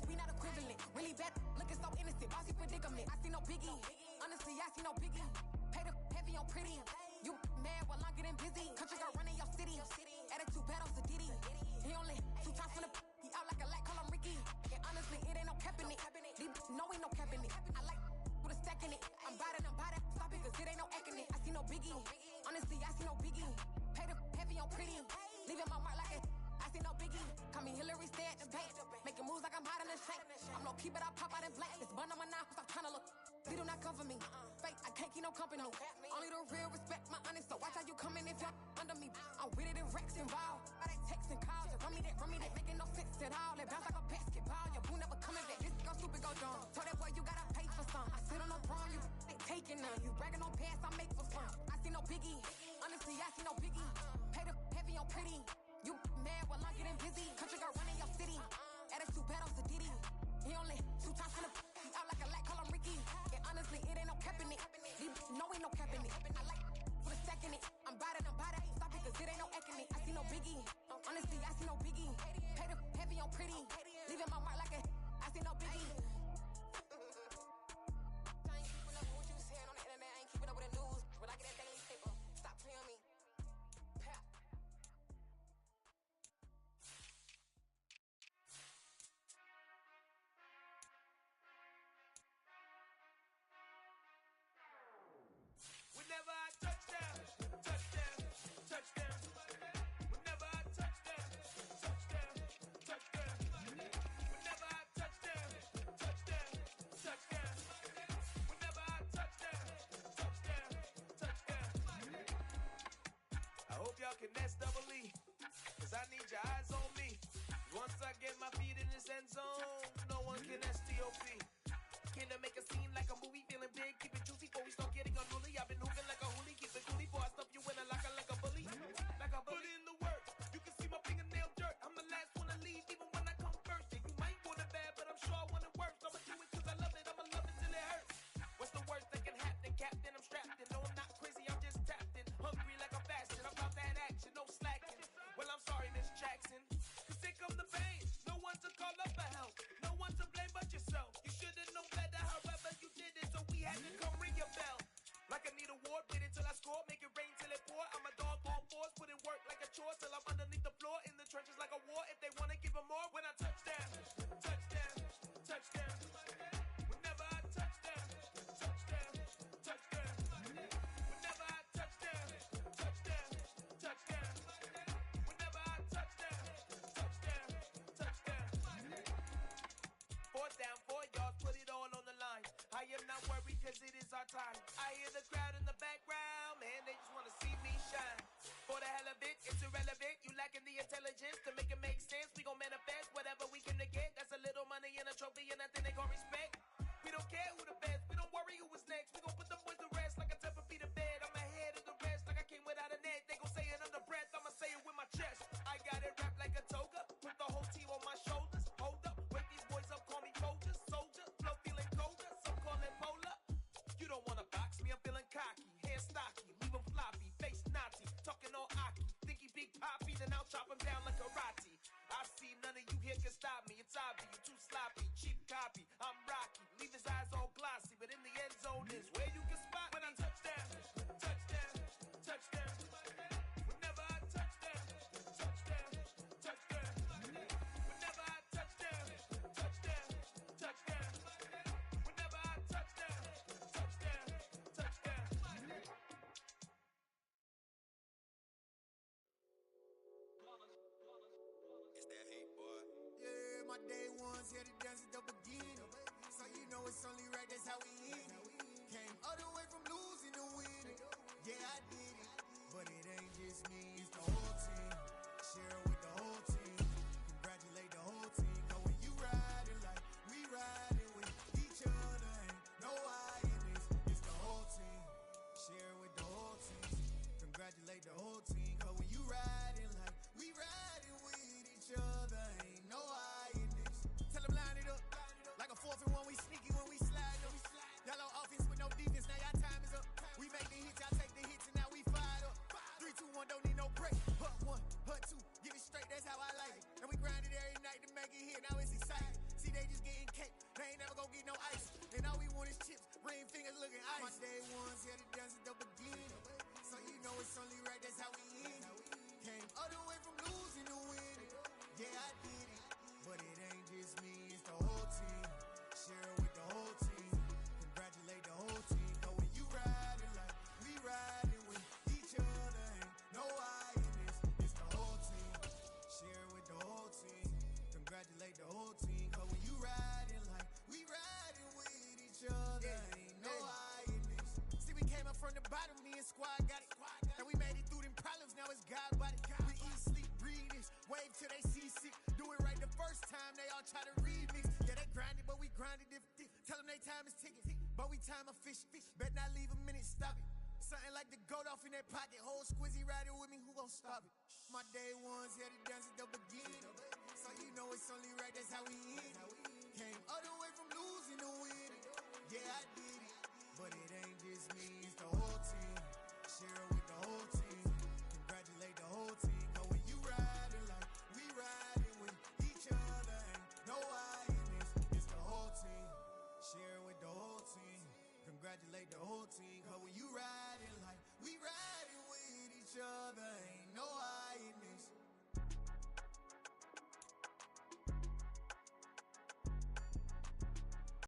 We not equivalent. Really bad. Looking so innocent. Bossy predicament. I see no biggie. Honestly, I see no biggie. Pay the heavy on pretty. You mad while I'm getting busy. Country girl running your city. Attitude bad on Diddy. He only 2 times from the he out like a light, call him Ricky. And honestly, it ain't no cap in it. These no ain't no cap in it. I like with a stack in it. I'm bout it. Stop it, cause it ain't no eck in it. I see no biggie. Honestly, I see no biggie. Pay the heavy on pretty. Leaving my mark like a I see no biggie. Call me Hillary, stay at the bank. Making moves like I'm hot in the shank. I'm no keep it, I pop out in blank. This bun on my knife, stop trying to look. They do not come for me. Fake, I can't keep no company. Only the real respect my honest. So watch how you coming if you're under me. I'm with it and Rex involved. I they text and calls. Run me that, making no sense at all. They bounce like a basketball. Your boo never coming back. This go stupid, go dumb. Told that boy you gotta pay for some. I sit on no prom, you ain't taking none. You bragging on past, I make for fun. I see no biggie. Honestly, I see no biggie. Pay the heavy on pretty. You mad while I'm getting busy. Country girl running your city. Attitude bad on Diddy. He only 2 times from the he out like a light, call him Ricky. And honestly, it ain't no cap in it. No ain't no cap in it. I like with a stack in it. I'm bout it. Stop it, cause it ain't no eck in it. I see no biggie. Honestly, I see no biggie. Pay the heavy on pretty. Leaving my mark like a I see no biggie. I ain't keeping up with what you saying on the internet. I ain't keeping up with the news. But I get that daily paper. Stop playing me. Pap. Whenever I touchdown, touchdown, touchdown. Whenever I touchdown, touchdown, touchdown. Whenever I touchdown, touchdown, touchdown. Whenever I touchdown, touchdown, touchdown. I hope y'all can nest double E, cause I need your eyes on me. Once I get my feet in this end zone, no one can STOP. Came to make a scene like a movie, feeling big, keep it juicy before we start getting unruly. I've been hooping like a hoolie, keep it coolie before I stuff you in a locker like a bully. Like a bully. Put in the work, you can see my fingernail dirt. I'm the last one to leave, even when I come first. Yeah, you might want it bad, but I'm sure I want it worse. I'ma do it cause I love it, I'ma love it till it hurts. What's the worst that can happen, Captain? I'm strapped in, no I'm not crazy, I'm just tapped in. Hungry like I'm fasting, I'm about that action, no slacking. Well, I'm sorry, Miss Jackson, cause here come the pain. No one to call up for help, no one to blame but yourself. You should've known better, however you did it, so we had to come ring your bell. Like I need a award, wait until I score, make it rain till it pour. I'm a dog on force, put in work like a chore till I'm underneath the floor, in the trenches like a war. If they wanna give them more, when I touch down, touchdown, touchdown. Whenever I touchdown, touchdown, touchdown. Whenever I touchdown, touchdown, touchdown. Whenever I touchdown, touchdown, touchdown. 4th down, 4 yards, put it all on the line. I am not worried cause it is our time. I hear the crowd in the background, man, they just wanna see me shine. For the hell of it, it's irrelevant. You lacking the intelligence to make it make sense. We gon' manifest whatever we can to get. That's a little money and a trophy and nothing they gon' respect. We don't care who the best, we don't worry who was next. We gon' put them boys to rest like a 10 feet of bed. I'm ahead of the rest like I came without a net. They gon' say it under breath, I'ma say it with my chest. I got it wrapped like a toga, put the whole team on my shoulders. Hold up, wake these boys up, call me soldier, flow feeling colder, some call it polar. You don't wanna box me, I'm feeling cocky, hair stocky, leave him floppy, face naughty, talking all aki, think he big poppy, then I'll chop him down like karate. I see none of you here can stop me, it's obvious, you too sloppy, cheap copy, I'm rocky, leave his eyes all glossy, but in the end zone is where you can spot when I touchdown, touchdown, touchdown. Whenever I touchdown, touchdown, touchdown. Whenever I touchdown, touchdown, touchdown. Whenever I touchdown, touchdown, touchdown. It's that hate, boy. Yeah, my day ones ones here to dance at the beginning. So you know it's only right, that's how we end it. Came all the way from losing to winning. Yeah, I did it, but it ain't just me, it's the whole team. Share it with the whole team. Congratulate the whole team. Cause when you riding like we riding with each other, ain't no I in this. It's the whole team. Share it with the whole team. Congratulate the whole team. Cause when you riding like we riding with each other, ain't no I in this. Tell them line it up. Like a 4th and 1, we sneaky when we slide up. Y'all on offense with no defense, now y'all time is up. We make the hits, y'all take the hits, and now we fired up. 3, 2, 1, don't need no break. Hut 1, hut 2, get it straight, that's how I like it. And we grind it every night to make it hit, now it's exciting. See, they just getting cake, they ain't never gonna get no ice. And all we want is chips, ring fingers looking ice. My day ones here to dance at the beginning. So you know it's only right, that's how we end it. Came all the way from losing to winning. Yeah, I did it, but it ain't just me, it's the whole team. Share it with the whole team. Congratulate the whole team. Cause when you riding like we riding with each other, ain't no I in this. It's the whole team. Share it with the whole team. Congratulate the whole team. Cause when you riding like we riding with each other, ain't no I in this. See, we came up from the bottom, me and squad got it. And we made it through them problems, now it's God body. We eat, sleep, breathe this. Wave till they see sick. Do it right the first time, they all try to remix. Yeah, they grinded, but we grinded different. Tell them they time is ticking, but we time a fish. Bet not leave a minute, stop it. Something like the goat off in that pocket. Whole squizzy riding with me, who gon' stop it? My day ones here to dance at the beginning. So you know it's only right, that's how we